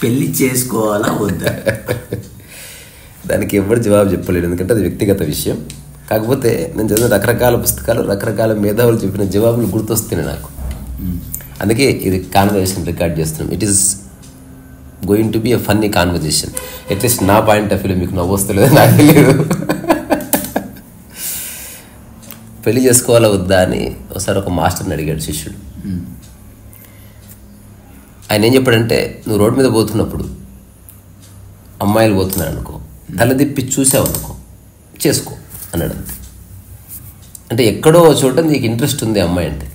పెళ్లి చేసుకోవాలా వద్దా? దానికి ఎవరు జవాబు చెప్పలేడు, ఎందుకంటే అది వ్యక్తిగత విషయం. కాకపోతే నేను చదివిన రకరకాల పుస్తకాలు, రకరకాల మేధావులు చెప్పిన జవాబులు గుర్తొస్తున్నాయి నాకు. అందుకే ఇది కాన్వర్జేషన్ రికార్డ్ చేస్తున్నాం. It is going to be a funny conversation. At least నా పాయింట్ ఆఫ్ వ్యూలో మీకు నవ్వొస్తలేదో నాకు తెలియదు. పెళ్లి చేసుకోవాలా వద్దా అని ఒకసారి ఒక మాస్టర్ని అడిగాడు శిష్యుడు. ఆయన ఏం చెప్పాడంటే, నువ్వు రోడ్డు మీద పోతున్నప్పుడు అమ్మాయిలు పోతున్నారు అనుకో, తలదిప్పి చూసావు అనుకో, చేసుకో అన్నాడు. అంతే. అంటే ఎక్కడో చోట నీకు ఇంట్రెస్ట్ ఉంది అమ్మాయి అంటే.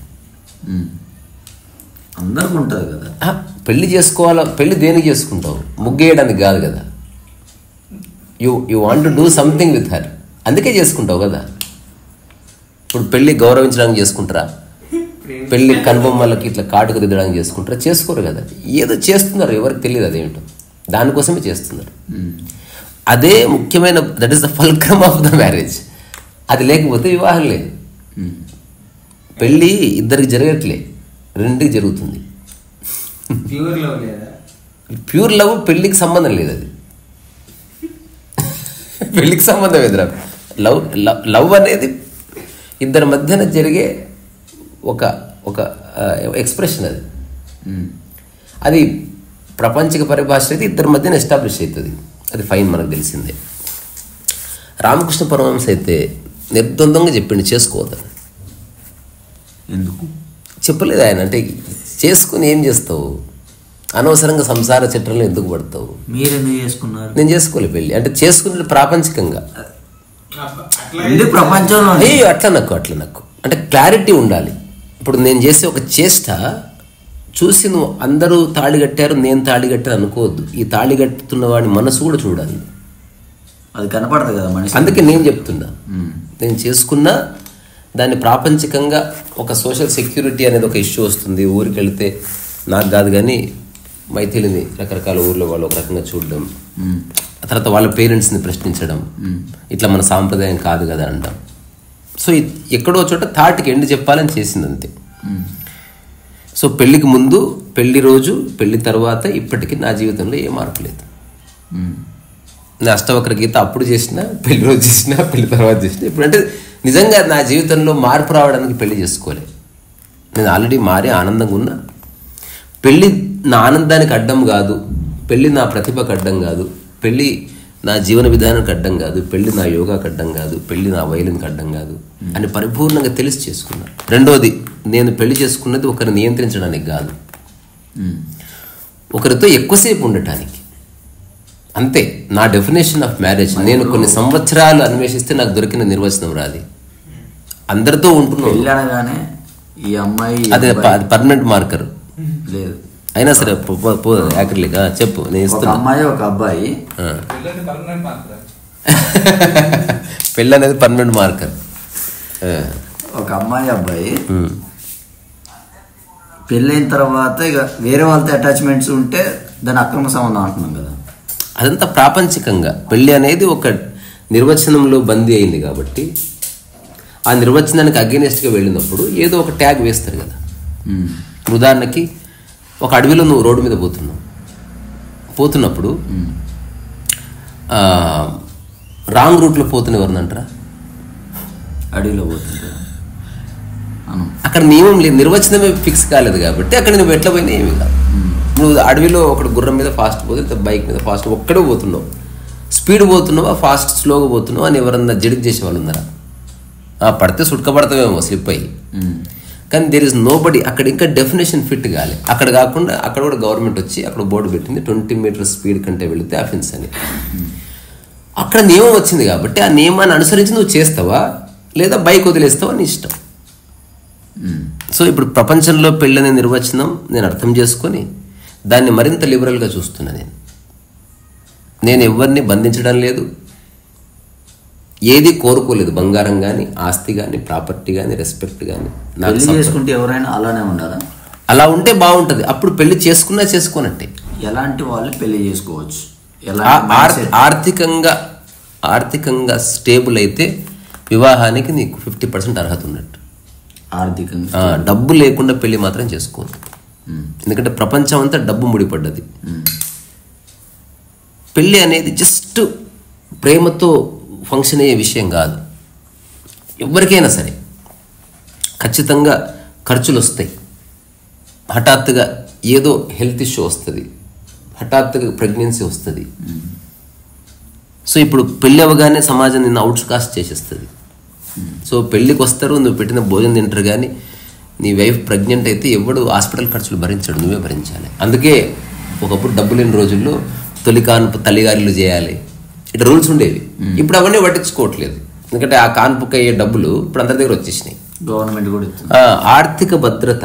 అందరికి ఉంటుంది కదా. పెళ్లి చేసుకోవాలా, పెళ్లి దేనికి చేసుకుంటావు? ముగ్గేయడానికి కాదు కదా. You want to do something with her, అందుకే చేసుకుంటావు కదా. ఇప్పుడు పెళ్లి గౌరవించడానికి చేసుకుంటారా? పెళ్లి కనుబొమ్మలకి ఇట్లా కాటుకు దిద్దడానికి చేసుకుంటారా? చేసుకోరు కదా. ఏదో చేస్తున్నారు, ఎవరికి తెలియదు అదేమిటో, దానికోసమే చేస్తున్నారు. అదే ముఖ్యమైన, that is the fulcrum of the marriage. అది లేకపోతే వివాహం లేదు. పెళ్ళి ఇద్దరికి జరగట్లే, రెండుకి జరుగుతుంది. ప్యూర్ లవ్ పెళ్ళికి సంబంధం లేదు. అది పెళ్ళికి సంబంధం ఎదురా. లవ్ అనేది ఇద్దరి మధ్యన జరిగే ఒక ఒక ఎక్స్ప్రెషన్. అది అది ప్రపంచిక పరిభాష అయితే ఇద్దరి మధ్యన ఎస్టాబ్లిష్ అవుతుంది. అది ఫైన్, మనకు తెలిసిందే. రామకృష్ణ పరమహంస అయితే నిర్ద్వందంగా చెప్పిండు చేసుకోవద్దని. ఎందుకు చెప్పలేదు ఆయన. అంటే చేసుకుని ఏం చేస్తావు? అనవసరంగా సంసార చట్రంలో ఎందుకు పడతావు? మీరెందుకు చేసుకున్నారు? నేను చేసుకోలే పెళ్ళి. అంటే చేసుకునే ప్రాపంచికంగా ప్రపంచంలో అట్లా నాకు అంటే క్లారిటీ ఉండాలి. ఇప్పుడు నేను చేసే ఒక చేష్ట చూసి నువ్వు అందరూ తాళి కట్టారు, నేను తాళి కట్టాను అనుకోవద్దు. ఈ తాళి కట్టుతున్న వాడి మనసు కూడా చూడాలి. అది కనపడదు కదా మనిషి. అందుకే నేను చెప్తున్నా, నేను చేసుకున్నా దాన్ని ప్రాపంచికంగా ఒక సోషల్ సెక్యూరిటీ అనేది ఒక ఇష్యూ వస్తుంది. ఊరికి వెళితే నాకు కాదు కానీ మైథిలిని రకరకాల ఊర్లో వాళ్ళు ఒక రకంగా చూడడం, ఆ తర్వాత వాళ్ళ పేరెంట్స్ని ప్రశ్నించడం, ఇట్లా మన సాంప్రదాయం కాదు కదా అంటాం. సో ఎక్కడో చోట థాట్కి ఎండ్ చెప్పాలని చేసింది అంతే. సో పెళ్ళికి ముందు, పెళ్లి రోజు, పెళ్లి తర్వాత ఇప్పటికీ నా జీవితంలో ఏ మార్పు లేదు. నేను అష్టవక్ర గీత అప్పుడు చేసిన, పెళ్లి రోజు చేసిన, పెళ్లి తర్వాత చేసిన. ఇప్పుడంటే నిజంగా నా జీవితంలో మార్పు రావడానికి పెళ్లి చేసుకోలే. నేను ఆల్రెడీ మారి ఆనందంగా ఉన్నా. పెళ్ళి నా ఆనందానికి అడ్డం కాదు, పెళ్ళి నా ప్రతిభకు అడ్డం కాదు, పెళ్ళి నా జీవన విధానానికి అడ్డం కాదు, పెళ్ళి నా యోగాకి అడ్డం కాదు, పెళ్ళి నా వైలిన్కి అడ్డం కాదు అని పరిపూర్ణంగా తెలిసి చేసుకున్నాను. రెండోది, నేను పెళ్లి చేసుకున్నది ఒకరిని నియంత్రించడానికి కాదు, ఒకరితో ఎక్కువసేపు ఉండటానికి. అంతే నా డెఫినేషన్ ఆఫ్ మ్యారేజ్. నేను కొన్ని సంవత్సరాలు అన్వేషిస్తే నాకు దొరికిన నిర్వచనం రాది. అందరితో ఉంటున్నాను, ఈ అమ్మాయి అదే పర్మనెంట్ మార్కర్ లేదు. అయినా సరే యాక్చువల్గా చెప్పు, నేను ఇస్తున్నా. అమ్మాయి ఒక అబ్బాయి, పెళ్ళి అనేది పర్మనెంట్ మార్కర్. ఒక అమ్మాయి అబ్బాయి పెళ్ళైన తర్వాత ఇక వేరే వాళ్ళతో అటాచ్మెంట్స్ ఉంటే దాని అక్రమ సంబంధం అంటున్నాం కదా. అదంతా ప్రాపంచికంగా. పెళ్ళి అనేది ఒక నిర్వచనంలో బందీ అయింది కాబట్టి ఆ నిర్వచనానికి అగెనిస్ట్గా వెళ్ళినప్పుడు ఏదో ఒక ట్యాగ్ వేస్తారు కదా. ఉదాహరణకి ఒక అడవిలో నువ్వు రోడ్డు మీద పోతున్నప్పుడు రాంగ్ రూట్లో పోతున్న ఎవరినంటారా? అడవిలో పోతుంటారు. అక్కడ నియమం లేదు, నిర్వచనమే ఫిక్స్ కాలేదు కాబట్టి అక్కడ నువ్వు ఎట్లా పోయినా ఏమి కాదు. నువ్వు అడవిలో ఒకటి గుర్రం మీద ఫాస్ట్ పోతే, బైక్ మీద ఫాస్ట్ ఒక్కడే పోతున్నావు, స్పీడ్ పోతున్నావా, ఫాస్ట్ స్లోగా పోతున్నావు అని ఎవరన్నా జడికి చేసే వాళ్ళు ఉన్నారా? పడితే సుట్కపడతావేమో స్లిప్ అయ్యి, కానీ దేర్ ఇస్ నో బడీ. అక్కడ ఇంకా డెఫినేషన్ ఫిట్ కాలే. అక్కడ కాకుండా అక్కడ కూడా గవర్నమెంట్ వచ్చి అక్కడ బోర్డు పెట్టింది 20 మీటర్స్ స్పీడ్ కంటే వెళితే అఫెన్స్ అని. అక్కడ నియమం వచ్చింది కాబట్టి ఆ నియమాన్ని అనుసరించి నువ్వు చేస్తావా లేదా బైక్ వదిలేస్తావా నీ ఇష్టం. సో ఇప్పుడు ప్రపంచంలో పెళ్ళనే నిర్వచనం నేను అర్థం చేసుకొని దాన్ని మరింత లిబరల్గా చూస్తున్నా. నేను ఎవరిని బంధించడం లేదు, ఏది కోరుకోలేదు. బంగారం కానీ, ఆస్తి కానీ, ప్రాపర్టీ కానీ, రెస్పెక్ట్ కానీ. నాకు చేసుకుంటే ఎవరైనా అలానే ఉండాలా? అలా ఉంటే బాగుంటుంది. అప్పుడు పెళ్లి చేసుకోనట్టే. ఎలాంటి వాళ్ళు పెళ్లి చేసుకోవచ్చు? ఆర్థికంగా స్టేబుల్ అయితే వివాహానికి నీకు 50% అర్హత ఉన్నట్టు. ఆర్థికంగా డబ్బు లేకుండా పెళ్లి మాత్రం చేసుకోవద్దు. ఎందుకంటే ప్రపంచం అంతా డబ్బు ముడిపడ్డది. పెళ్ళి అనేది జస్ట్ ప్రేమతో ఫంక్షన్ అయ్యే విషయం కాదు. ఎవరికైనా సరే ఖచ్చితంగా ఖర్చులు వస్తాయి. హఠాత్తుగా ఏదో హెల్త్ ఇష్యూ వస్తుంది, హఠాత్తుగా ప్రెగ్నెన్సీ వస్తుంది. సో ఇప్పుడు పెళ్ళి అవ్వగానే సమాజం నిన్ను అవుట్కాస్ట్ చేసేస్తుంది. సో పెళ్ళికి వస్తారు, నువ్వు పెట్టిన భోజనం తింటారు, కానీ నీ వైఫ్ ప్రెగ్నెంట్ అయితే ఎవడు హాస్పిటల్ ఖర్చులు భరించాడు, నువ్వే భరించాలి. అందుకే ఒకప్పుడు డబ్బు లేని రోజుల్లో తొలి కాన్పు తల్లిగారులు చేయాలి, ఇట్లా రూల్స్ ఉండేవి. ఇప్పుడు అవన్నీ పట్టించుకోవట్లేదు. ఎందుకంటే ఆ కాన్పుకి అయ్యే డబ్బులు ఇప్పుడు అందరి దగ్గర వచ్చేసినాయి. గవర్నమెంట్ కూడా ఆర్థిక భద్రత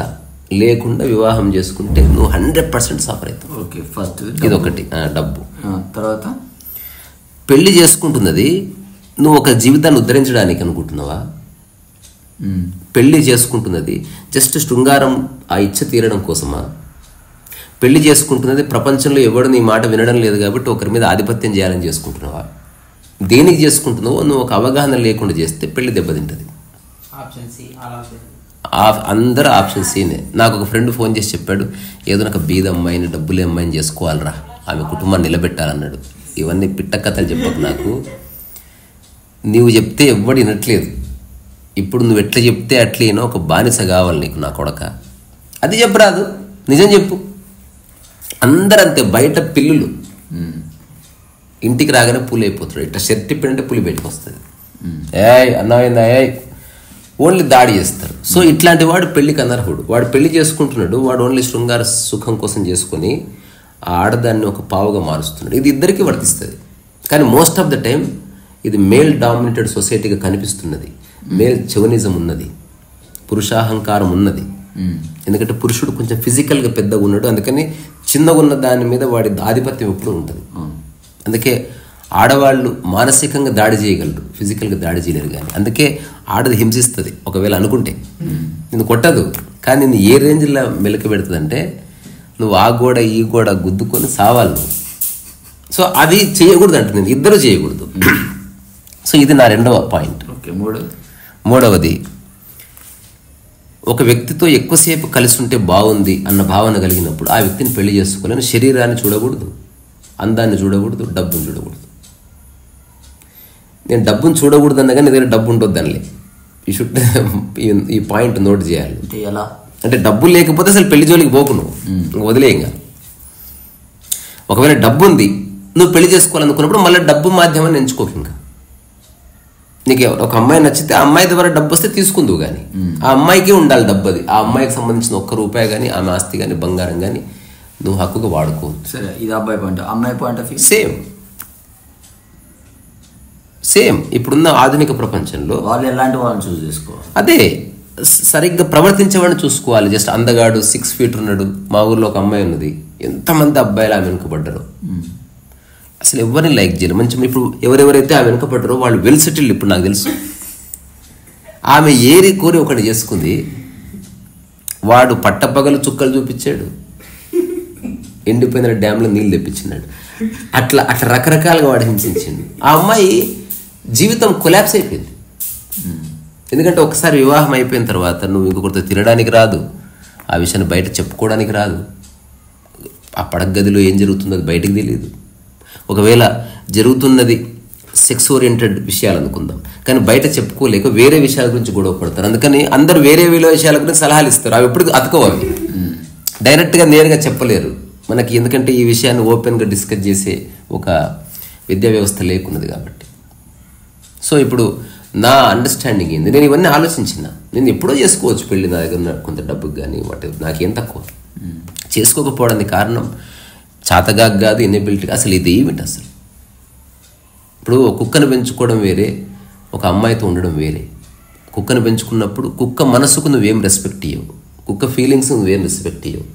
లేకుండా వివాహం చేసుకుంటే నువ్వు 100% సఫర్ అవుతావు. ఓకే, ఫస్ట్ ఇదొకటి. డబ్బు. తర్వాత పెళ్లి చేసుకుంటున్నది నువ్వు ఒక జీవితాన్ని ఉద్ధరించడానికి అనుకుంటున్నావా? పెళ్లి చేసుకుంటున్నది జస్ట్ శృంగారం, ఆ ఇచ్చ తీరడం కోసమా? పెళ్లి చేసుకుంటున్నది ప్రపంచంలో ఎవడు నీ మాట వినడం లేదు కాబట్టి ఒకరి మీద ఆధిపత్యం చేయాలని చేసుకుంటున్నావా? దేనికి చేసుకుంటున్నావో నువ్వు ఒక అవగాహన లేకుండా చేస్తే పెళ్లి దెబ్బతింటుంది. అందరూ ఆప్షన్ సీనే. నాకు ఒక ఫ్రెండ్ ఫోన్ చేసి చెప్పాడు, ఏదో నాకు బీద అమ్మాయిని, డబ్బులే అమ్మాయిని చేసుకోవాలరా, ఆమె కుటుంబాన్ని నిలబెట్టాలన్నాడు. ఇవన్నీ పిట్ట కథలు చెప్పకు నాకు. నీవు చెప్తే ఎవ్వడు వినట్లేదు. ఇప్పుడు నువ్వు ఎట్లా చెప్తే అట్లయినా ఒక బానిస కావాలి నీకు, నా కొడక. అది చెప్పరాదు, నిజం చెప్పు. అందరంతే. బయట పిల్లులు ఇంటికి రాగానే పులి అయిపోతాడు. ఇట్లా షర్ట్ ఇప్పినంటే పులి బయటకు వస్తుంది. అన్నమైందా ఓన్లీ దాడి చేస్తారు. సో ఇట్లాంటి వాడు పెళ్లికి అనర్హుడు. వాడు పెళ్లి చేసుకుంటున్నాడు, వాడు ఓన్లీ శృంగార సుఖం కోసం చేసుకొని ఆ ఆడదాన్ని ఒక పావుగా మారుస్తున్నాడు. ఇది ఇద్దరికీ వర్తిస్తుంది. కానీ మోస్ట్ ఆఫ్ ద టైం ఇది మేల్ డామినేటెడ్ సొసైటీగా కనిపిస్తున్నది. మేల్ చెవనిజం ఉన్నది, పురుషాహంకారం ఉన్నది. ఎందుకంటే పురుషుడు కొంచెం ఫిజికల్గా పెద్దగా ఉన్నాడు, అందుకని చిన్నగా ఉన్న దాని మీద వాడి ఆధిపత్యం ఎప్పుడు ఉంటుంది. అందుకే ఆడవాళ్ళు మానసికంగా దాడి చేయగలరు, ఫిజికల్గా దాడి చేయలేరు. కానీ అందుకే ఆడది హింసిస్తుంది ఒకవేళ అనుకుంటే. నిన్ను కొట్టదు, కానీ నిన్ను ఏ రేంజ్లో మెలక పెడుతుంది అంటే నువ్వు ఆ గోడ ఈ గోడ గుద్దుకొని సావాలి నువ్వు. సో అది చేయకూడదు అంటే నేను ఇద్దరు చేయకూడదు. సో ఇది నా రెండవ పాయింట్. మూడవది, ఒక వ్యక్తితో ఎక్కువసేపు కలిసి ఉంటే బాగుంది అన్న భావన కలిగినప్పుడు ఆ వ్యక్తిని పెళ్లి చేసుకోవాలని శరీరాన్ని చూడకూడదు, అందాన్ని చూడకూడదు, డబ్బును చూడకూడదు. నేను డబ్బును చూడకూడదు అన్నగా నీ దగ్గర డబ్బు ఉండొద్దు అనలే. ఈ షుడ్ ఈ పాయింట్ నోట్ చేయాలి. ఎలా అంటే డబ్బు లేకపోతే అసలు పెళ్లి జోలికి పోకు, నువ్వు వదిలేయంగా. ఒకవేళ డబ్బు ఉంది, నువ్వు పెళ్లి చేసుకోవాలనుకున్నప్పుడు మళ్ళీ డబ్బు మాధ్యమాన్ని ఎంచుకోకు. ఇంకా నీకు ఒక అమ్మాయి నచ్చితే ఆ అమ్మాయి ద్వారా డబ్బు వస్తే తీసుకుందువు, కానీ ఆ అమ్మాయికే ఉండాలి డబ్బు. అది ఆ అమ్మాయికి సంబంధించిన ₹1 కానీ ఆమె ఆస్తి కానీ బంగారం కానీ నువ్వు హక్కుగా వాడుకో. సరే, ఇది అబ్బాయి పాయింట్. అమ్మాయి పాయింట్ ఆఫ్ వ్యూ సేమ్. ఇప్పుడున్న ఆధునిక ప్రపంచంలో వాళ్ళు ఎలాంటి వాళ్ళని చూస్ చేసుకోవాలి? అదే, సరిగ్గా ప్రవర్తించేవాడిని చూసుకోవాలి. జస్ట్ అందగాడు 6 feet ఉన్నాడు. మా ఊర్లో ఒక అమ్మాయి ఉన్నది, ఎంతమంది అబ్బాయిలు ఆమె వెనుకబడ్డారో. అసలు ఎవరిని లైక్ చేయరు. మంచి ఇప్పుడు ఎవరెవరైతే ఆమె వెనుకబడ్డారో వాళ్ళు వెల్ సెటిల్డ్. ఇప్పుడు నాకు తెలుసు ఆమె ఏరి కోరి ఒకటి చేసుకుంది, వాడు పట్టపగలు చుక్కలు చూపించాడు, ఎండిపోయిన డ్యామ్లో నీళ్ళు తెప్పించినాడు. అట్లా రకరకాలుగా వాడు హింసించింది. ఆ అమ్మాయి జీవితం కొలాప్స్ అయిపోయింది. ఎందుకంటే ఒకసారి వివాహం అయిపోయిన తర్వాత నువ్వు ఇంకొకరితో తినడానికి రాదు, ఆ విషయాన్ని బయట చెప్పుకోవడానికి రాదు, ఆ పడక గదిలో ఏం జరుగుతుందో అది బయటకు తెలియదు. ఒకవేళ జరుగుతున్నది సెక్స్ ఓరియంటెడ్ విషయాలు అనుకుందాం, కానీ బయట చెప్పుకోలేక వేరే విషయాల గురించి గొడవ పడతారు. అందుకని అందరూ వేరే విషయాల గురించి సలహాలు ఇస్తారు. అవి ఎప్పుడు అతుకోవు, అవి డైరెక్ట్గా నేరుగా చెప్పలేరు మనకి. ఎందుకంటే ఈ విషయాన్ని ఓపెన్గా డిస్కస్ చేసే ఒక విద్యా వ్యవస్థ లేకున్నది కాబట్టి. సో ఇప్పుడు నా అండర్స్టాండింగ్ ఏంది, నేను ఇవన్నీ ఆలోచించిన. నేను ఎప్పుడో చేసుకోవచ్చు పెళ్ళి, నా దగ్గర కొంత డబ్బుకి కానీ వాటి నాకేం తక్కువ. చేసుకోకపోవడానికి కారణం చాతగాకు కాదు, ఎనేబిలిటీ. అసలు ఇది ఏమిటి అసలు? ఇప్పుడు కుక్కను పెంచుకోవడం వేరే, ఒక అమ్మాయితో ఉండడం వేరే. కుక్కను పెంచుకున్నప్పుడు కుక్క మనసుకు నువ్వేం రెస్పెక్ట్ ఇవ్వవు, కుక్క ఫీలింగ్స్ నువ్వేం రెస్పెక్ట్ ఇవ్వవు,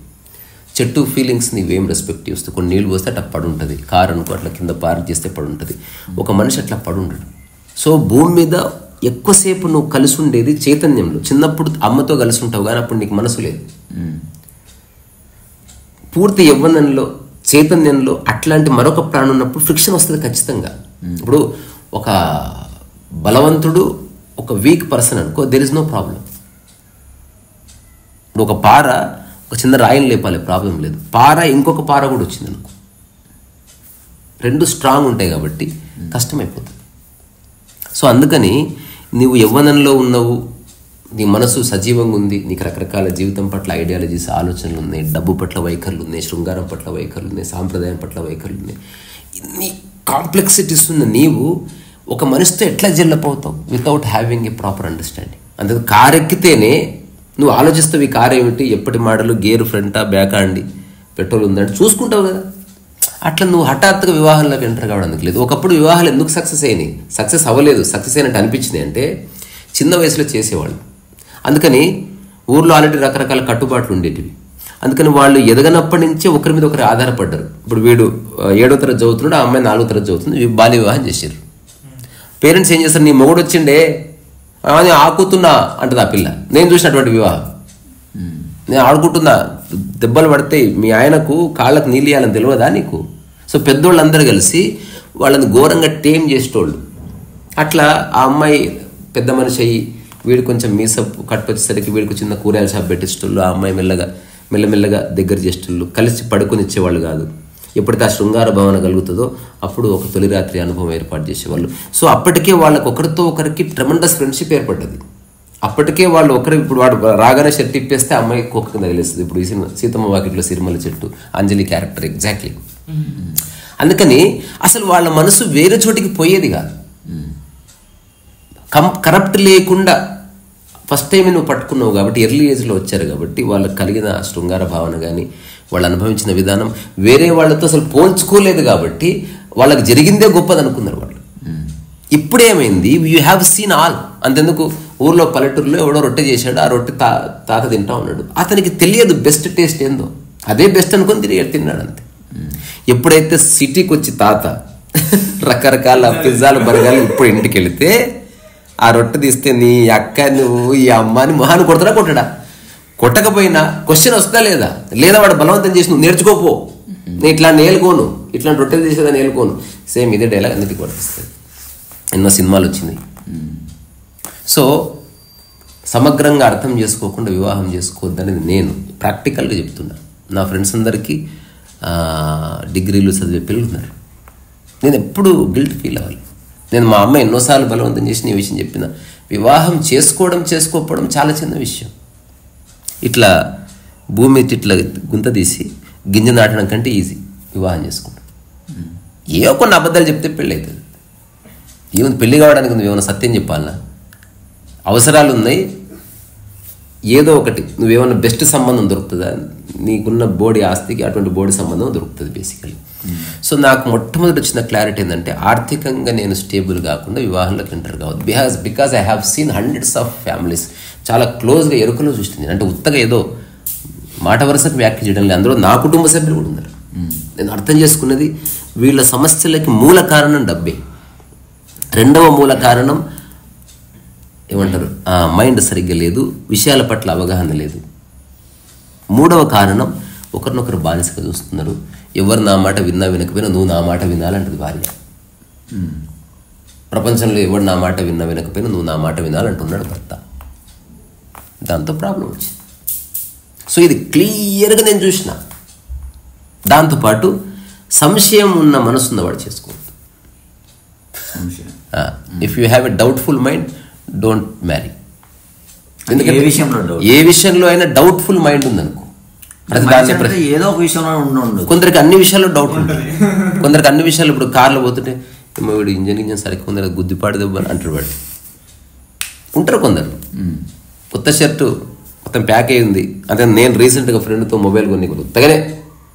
చెట్టు ఫీలింగ్స్ నీవేం రెస్పెక్ట్ ఇవ్వవు. కొన్ని నీళ్ళు పోస్తే అట్లా పడుంటుంది, కారు అనుకో అట్లా కింద పార్క్ చేస్తే పడుంటుంది. ఒక మనిషి అట్లా పడుండడు. సో భూమి మీద ఎక్కువసేపు నువ్వు కలిసి ఉండేది చైతన్యంలో. చిన్నప్పుడు అమ్మతో కలిసి ఉంటావు, కానీ అప్పుడు నీకు మనసు లేదు. పూర్తి యవ్వనంలో చైతన్యంలో అట్లాంటి మరొక ప్రాణం ఉన్నప్పుడు ఫ్రిక్షన్ వస్తుంది ఖచ్చితంగా. ఇప్పుడు ఒక బలవంతుడు ఒక వీక్ పర్సన్ అనుకో, దెర్ ఇస్ నో ప్రాబ్లం. ఒక పార ఒక చిన్న రాయిని లేపాలి, ప్రాబ్లం లేదు. పార ఇంకొక పార కూడా వచ్చింది అనుకో, రెండు స్ట్రాంగ్ ఉంటాయి కాబట్టి కష్టమైపోతుంది. సో అందుకని నీవు యవ్వనంలో ఉన్నావు, నీ మనసు సజీవంగా ఉంది, నీకు రకరకాల జీవితం పట్ల ఐడియాలజీస్, ఆలోచనలు ఉన్నాయి, డబ్బు పట్ల వైఖరులు ఉన్నాయి, శృంగారం పట్ల వైఖరులు ఉన్నాయి, సాంప్రదాయం పట్ల వైఖరులు ఉన్నాయి. ఇన్ని కాంప్లెక్సిటీస్ ఉన్న నీవు ఒక మనిషితో ఎట్లా జల్లపోతావు without having a proper understanding? అందుకే కారు ఎక్కితేనే నువ్వు ఆలోచిస్తావు, ఈ కారు ఏమిటి, ఎప్పటి మోడలు, గేరు ఫ్రంటా బ్యాకా అండి, పెట్రోల్ ఉందంటే చూసుకుంటావు కదా. అట్లా నువ్వు హఠాత్తుగా వివాహంలోకి ఎంటర్ కావడానికి లేదు. ఒకప్పుడు వివాహాలు ఎందుకు సక్సెస్ అయినాయి? సక్సెస్ అవ్వలేదు, సక్సెస్ అయినట్టు అనిపించింది అంటే చిన్న వయసులో చేసేవాళ్ళు. అందుకని ఊర్లో ఆల్రెడీ రకరకాల కట్టుబాట్లు ఉండేటివి. అందుకని వాళ్ళు ఎదగనప్పటి నుంచే ఒకరి మీద ఒకరు ఆధారపడ్డారు. ఇప్పుడు వీడు 7వ తరగతి చదువుతున్నాడు, ఆ అమ్మాయి 4వ తరగతి చదువుతుంది, బాల్య వివాహం చేశారు. పేరెంట్స్ ఏం చేస్తారు, నీ మొగుడు వచ్చిండే అని ఆకుతున్నా అంటది ఆ పిల్ల. నేను చూసినటువంటి వివాహం, నేను ఆడుకుంటున్నా, దెబ్బలు పడితే మీ ఆయనకు కాళ్ళకు నీళ్ళు ఇవ్వాలని తెలియదా నీకు? సో పెద్దోళ్ళందరూ కలిసి వాళ్ళని ఘోరంగా టేమ్ చేసేటోళ్ళు. అట్లా ఆ అమ్మాయి పెద్ద మనిషి అయ్యి వీడు కొంచెం మీసప్ కట్టు వచ్చేసరికి వీడికి చిన్న కూరగాయల షాప్ పెట్టించేటోళ్ళు, ఆ అమ్మాయి మెల్లమెల్లగా దగ్గర చేసేటోళ్ళు, కలిసి పడుకొని ఇచ్చేవాళ్ళు కాదు. ఎప్పుడైతే ఆ శృంగార భావన కలుగుతుందో అప్పుడు ఒక తొలి రాత్రి అనుభవం ఏర్పాటు చేసేవాళ్ళు. సో అప్పటికే వాళ్ళకి ఒకరితో ఒకరికి ట్రెమెండస్ ఫ్రెండ్షిప్ ఏర్పడ్డది. అప్పటికే వాళ్ళు ఇప్పుడు వాడు రాగానే షర్ట్ ఇప్పేస్తే అమ్మాయి కుక్కకి తగిలేస్తుంది. ఇప్పుడు ఈ సినిమా సీతమ్మ వాకిట్లో సిరిమల్ల చెట్టు, అంజలి క్యారెక్టర్ ఎగ్జాక్ట్లీ. అందుకని అసలు వాళ్ళ మనసు వేరే చోటికి పోయేది కాదు. కరప్ట్ లేకుండా ఫస్ట్ టైం నువ్వు పట్టుకున్నావు కాబట్టి, ఎర్లీ ఏజ్లో వచ్చారు కాబట్టి వాళ్ళకి కలిగిన శృంగార భావన కానీ వాళ్ళు అనుభవించిన విధానం వేరే వాళ్ళతో అసలు పోల్చుకోలేదు కాబట్టి వాళ్ళకి జరిగిందే గొప్పది అనుకున్నారు వాళ్ళు. ఇప్పుడేమైంది, యూ హ్యావ్ సీన్ ఆల్. అంతెందుకు ఊర్లో పల్లెటూరులో ఎవడో రొట్టె చేశాడు, ఆ రొట్టె తాత తింటా ఉన్నాడు. అతనికి తెలియదు బెస్ట్ టేస్ట్ ఏందో, అదే బెస్ట్ అనుకుని తిన్నాడు అంతే. ఎప్పుడైతే సిటీకి వచ్చి తాత రకరకాల పిజ్జాలు బర్గర్లు ఇప్పుడు ఇంటికి వెళితే ఆ రొట్టె తీస్తే నీ అక్క నువ్వు ఈ అమ్మాని మొహాన్ని కొడతాడా కొట్టడా? కొట్టకపోయినా క్వశ్చన్ వస్తా లేదా? వాడు బలవంతం చేసి నువ్వు నేర్చుకోపో, నేను ఇట్లా నేలుకోను, ఇట్లా రొట్టెలు చేసేదా నేలుకోను. సేమ్ ఇదే డైలాగ్ అన్నిటికీ కొట్టిస్తుంది. ఎన్నో సినిమాలు వచ్చినాయి. సో సమగ్రంగా అర్థం చేసుకోకుండా వివాహం చేసుకోవద్దనేది నేను ప్రాక్టికల్గా చెప్తున్నా. నా ఫ్రెండ్స్ అందరికీ డిగ్రీలు చదివే పిల్లలు ఉన్నారు. నేను ఎప్పుడు గిల్ట్ ఫీల్ అవ్వాలి. నేను మా అమ్మ ఎన్నోసార్లు బలవంతం చేసి ఈ విషయం చెప్పిన, వివాహం చేసుకోకపోవడం చాలా చిన్న విషయం. ఇట్లా భూమి ఇట్లా గుంత తీసి గింజ నాటడం కంటే ఈజీ వివాహం చేసుకుంటాం. ఏవో కొన్ని అబద్ధాలు చెప్తే పెళ్ళి అవుతుంది. ఏముంది పెళ్లి కావడానికి నువ్వేమైనా సత్యం చెప్పాలన్నా? అవసరాలు ఉన్నాయి, ఏదో ఒకటి నువ్వేమన్నా బెస్ట్ సంబంధం దొరుకుతుందా? నీకున్న బోడీ ఆస్తికి అటువంటి బోడీ సంబంధం దొరుకుతుంది బేసికలీ. సో నాకు మొట్టమొదటి వచ్చిన క్లారిటీ ఏంటంటే, ఆర్థికంగా నేను స్టేబుల్ కాకుండా వివాహంలోకి ఎంటర్ కావద్దు. Because I have seen hundreds of families, చాలా క్లోజ్గా ఎరుకలో చూస్తుంది. అంటే ఉత్తగా ఏదో మాట వరుసకు వ్యాఖ్య చేయడం లేదు, అందులో నా కుటుంబ సభ్యులు కూడా ఉన్నారు. నేను అర్థం చేసుకున్నది, వీళ్ళ సమస్యలకి మూల కారణం డబ్బే. రెండవ మూల కారణం ఏమంటారు, మైండ్ సరిగ్గా లేదు, విషయాల పట్ల అవగాహన లేదు. మూడవ కారణం ఒకరినొకరు బానిసగా చూస్తున్నారు. ఎవరు నా మాట విన్నా వినకపోయినా నువ్వు నా మాట వినాలంటది భార్య. ప్రపంచంలో ఎవరు నా మాట విన్నా వినకపోయినా నువ్వు నా మాట వినాలంటున్నాడు భర్త. దాంతో ప్రాబ్లం వచ్చింది. సో ఇది క్లియర్గా నేను చూసిన. దాంతోపాటు సంశయం ఉన్న మనసు ఉన్నవాడు చేసుకోవద్దు. If you have a doubtful mind, don't marry. ఎందుకంటే ఏ విషయంలో అయినా డౌట్ఫుల్ మైండ్ ఉందనుకో, ఏదో ఒక విషయంలో ఉండదు. కొందరికి అన్ని విషయాల్లో డౌట్ ఉంటుంది. కొందరికి అన్ని విషయాలు, ఇప్పుడు కార్లో పోతుంటే వీడు ఇంజన్ సరిగ్గా కొందరు గుద్దిపాడు దెబ్బ అంటారు వాడు. ఉంటారు కొందరు. కొత్త షర్టు మొత్తం ప్యాక్ అయ్యింది అంటే, నేను రీసెంట్గా ఫ్రెండ్తో మొబైల్ కొని కొత్తగానే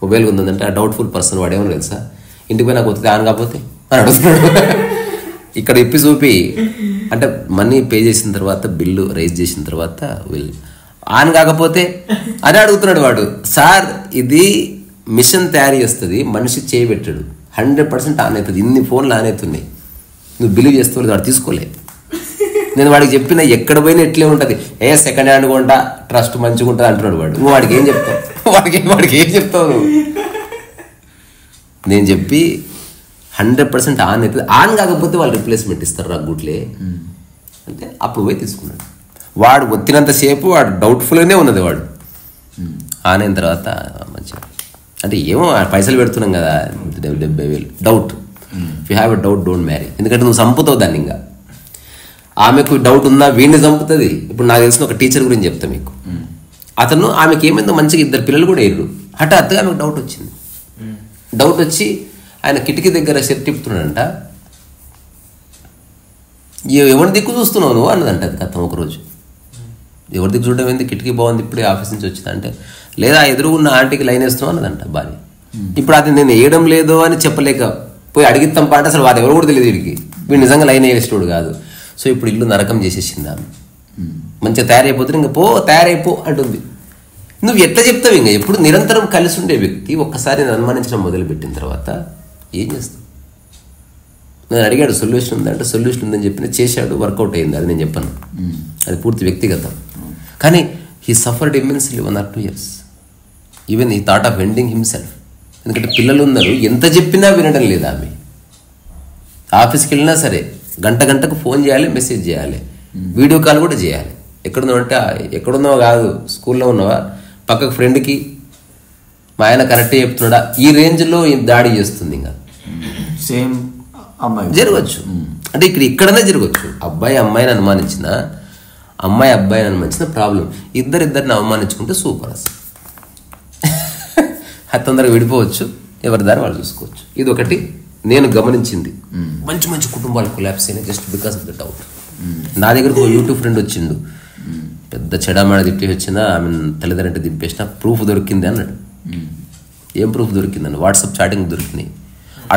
మొబైల్ కొందంటే ఆ డౌట్ఫుల్ పర్సన్ వాడు ఏమో తెలుసా, ఇంటికి పోయి నాకు కొత్తది ఆన్ కాకపోతే అని అడుగుతున్నాడు. ఇక్కడ ఇప్పి చూపి అంటే మనీ పే చేసిన తర్వాత, బిల్లు రైజ్ చేసిన తర్వాత ఆన్ కాకపోతే అదే అడుగుతున్నాడు వాడు. సార్ ఇది మిషన్ తయారు చేస్తుంది, మనిషి చేయబెట్టాడు, 100% ఆన్ అవుతుంది. ఇన్ని ఫోన్లు ఆన్ అవుతున్నాయి, నువ్వు బిలీవ్ చేస్తావు వాడు తీసుకోలే. నేను వాడికి చెప్పిన ఎక్కడ పోయినా ఎట్లే ఉంటుంది, సెకండ్ హ్యాండ్ కొంటా, ట్రస్ట్ మంచిగా ఉంటుంది అంటున్నాడు వాడు. నువ్వు వాడికి ఏం చెప్తావు? వాడికి ఏం చెప్తావు నువ్వు? నేను చెప్పి 100% ఆన్ అవుతుంది. ఆన్ కాకపోతే వాళ్ళు రిప్లేస్మెంట్ ఇస్తారు రగ్గుట్లే. అంటే అప్పుడు పోయి తీసుకున్నాడు. వాడు ఒత్తినంతసేపు వాడు డౌట్ఫుల్గానే ఉన్నది. వాడు ఆనైన తర్వాత మంచిగా అంటే ఏమో పైసలు పెడుతున్నాం కదా 70,000 doubt. If you have a doubt don't marry. ఎందుకంటే నువ్వు చంపుతావు దాన్ని. ఇంకా ఆమెకు డౌట్ ఉందా వీడిని చంపుతుంది. ఇప్పుడు నాకు తెలిసిన ఒక టీచర్ గురించి చెప్తా మీకు. అతను ఆమెకి ఏమైందో మంచిగా 2 పిల్లలు కూడా ఎర్రు. హఠాత్తుగా ఆమెకు డౌట్ వచ్చింది. డౌట్ వచ్చి ఆయన కిటికీ దగ్గర షర్ట్ తిప్పుతున్నాడంట. ఎవరి దిక్కు చూస్తున్నావు నువ్వు అన్నదంట. అది కథం ఒకరోజు. ఎవరి దిక్కు చూడడం ఏంది, కిటికీ బాగుంది ఇప్పుడే ఆఫీస్ నుంచి వచ్చింది అంటే, లేదా ఎదురుగున్న ఆంటీకి లైన్ వేస్తున్నావు అన్నదంట భార్య. ఇప్పుడు అది నేను వేయడం లేదో అని చెప్పలేక పోయి అడిగిస్తాం పాట. అసలు వాడు ఎవరు కూడా తెలియదు వీడికి, వీడు నిజంగా లైన్ వేసేటోడు కాదు. సో ఇప్పుడు ఇల్లు నరకం చేసేసింది ఆమె. మంచిగా తయారైపోతుంది. ఇంకా పో తయారైపో అంటుంది. నువ్వు ఎట్లా చెప్తావు? ఇంకా ఎప్పుడు నిరంతరం కలిసి ఉండే వ్యక్తి ఒక్కసారి నేను అనుమానించడం మొదలుపెట్టిన తర్వాత ఏం చేస్తావు? నేను అడిగాడు సొల్యూషన్ ఉందంటే సొల్యూషన్ ఉందని చెప్పిన చేశాడు, వర్కౌట్ అయింది. అది నేను చెప్పాను, అది పూర్తి వ్యక్తిగతం. కానీ he suffered immensely 1 or 2 years. Even he thought of ending himself. ఎందుకంటే పిల్లలు ఉన్నారు, ఎంత చెప్పినా వినడం లేదు ఆమె. ఆఫీస్కి వెళ్ళినా సరే గంటకు ఫోన్ చేయాలి, మెసేజ్ చేయాలి, వీడియో కాల్ కూడా చేయాలి. ఎక్కడున్నావు అంటే ఎక్కడున్నావో కాదు, స్కూల్లో ఉన్నావా, పక్కకు ఫ్రెండ్కి మా ఆయన కరెక్టే చెప్తున్నాడా, ఈ రేంజ్లో దాడి చేస్తుంది. ఇంకా సేమ్ అమ్మాయి జరగచ్చు. అంటే ఇక్కడనే జరగచ్చు. అబ్బాయి అమ్మాయిని అనుమానించిన, అమ్మాయి అబ్బాయిని అనుమానించిన ప్రాబ్లం. ఇద్దరిని అవమానించుకుంటే సూపర్. అసలు అది తొందరగా విడిపోవచ్చు, ఎవరి దారి వాళ్ళు చూసుకోవచ్చు. ఇది ఒకటి నేను గమనించింది. మంచి కుటుంబాలు కొలాప్స్ అయినాయి just because of the doubt. నా దగ్గరకు ఒక యూట్యూబ్ ఫ్రెండ్ వచ్చిండు, పెద్ద చెడామాడ తిప్పి వచ్చినా ఆమె తల్లిదండ్రులంటే దింపేసిన, ప్రూఫ్ దొరికింది అన్నాడు. ఏం ప్రూఫ్ దొరికిందని? వాట్సాప్ చాటింగ్ దొరికినాయి.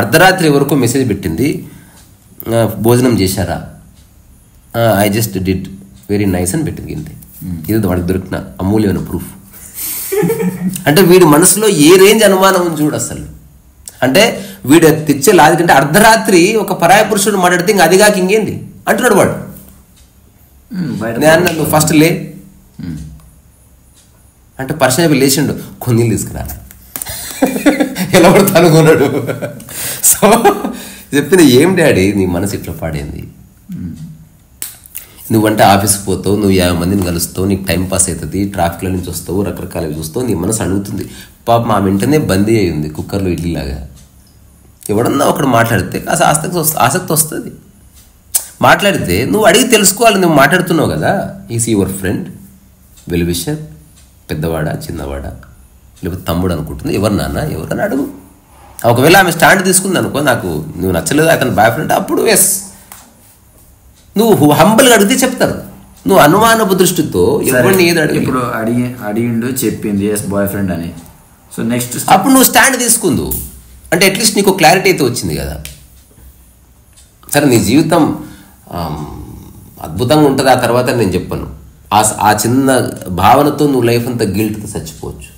అర్ధరాత్రి వరకు మెసేజ్ పెట్టింది, భోజనం చేశారా, I just did very nice అని పెట్టింది. ఇంతే. ఇది వాడికి దొరికిన అమూల్యమైన ప్రూఫ్. అంటే వీడి మనసులో ఏ రేంజ్ అనుమానం ఉంది చూడు అసలు. అంటే వీడు తెచ్చే లాజికంటే అర్ధరాత్రి ఒక పరాయ పురుషుడు మాట్లాడితే ఇంకా అదిగాక ఇంకేంది అంటున్నాడు వాడు. నేను నువ్వు ఫస్ట్ లే అంటే పర్సన్ లేచిండు, కొన్ని తీసుకురా ఎలా పడతాను కొన్నాడు. సో చెప్పిన ఏం డాడీ నీ మనసు ఇట్లా పాడైంది, నువ్వంటే ఆఫీస్కి పోతావు, నువ్వు 50 మందిని కలుస్తావు, నీకు టైం పాస్ అవుతుంది, ట్రాఫిక్ల నుంచి వస్తావు, రకరకాలవి చూస్తావు, నీ మనసు అడుగుతుంది. పాప మా వెంటనే బందీ అయి ఉంది కుక్కర్లో ఇడ్లీలాగా. ఎవడన్నా ఒకడు మాట్లాడితే కాస్త ఆసక్తి వస్తుంది. మాట్లాడితే నువ్వు అడిగి తెలుసుకోవాలి. నువ్వు మాట్లాడుతున్నావు కదా, is your friend, well wisher, పెద్దవాడా చిన్నవాడా, లేకపోతే తమ్ముడు అనుకుంటుంది, ఎవరు నాన్న ఎవరని అడుగు. ఒకవేళ ఆమె స్టాండ్ తీసుకుంది అనుకో, నాకు నువ్వు నచ్చలేదు అతను బాయ్ ఫ్రెండ్, అప్పుడు ఎస్ నువ్వు హంబల్గా అడిగితే చెప్తారు. నువ్వు అనుమానపు దృష్టితో ఎవరిని ఏది అడిగి ఇప్పుడు అడిగిండు చెప్పింది ఎస్ బాయ్ ఫ్రెండ్ అని. సో నెక్స్ట్ అప్పుడు నువ్వు స్టాండ్ తీసుకుందు అంటే అట్లీస్ట్ నీకు క్లారిటీ అయితే వచ్చింది కదా. సరే నీ జీవితం అద్భుతంగా ఉంటుంది ఆ తర్వాత నేను చెప్పను. ఆ చిన్న భావనతో నువ్వు లైఫ్ అంతా గిల్ట్తో చచ్చిపోవచ్చు.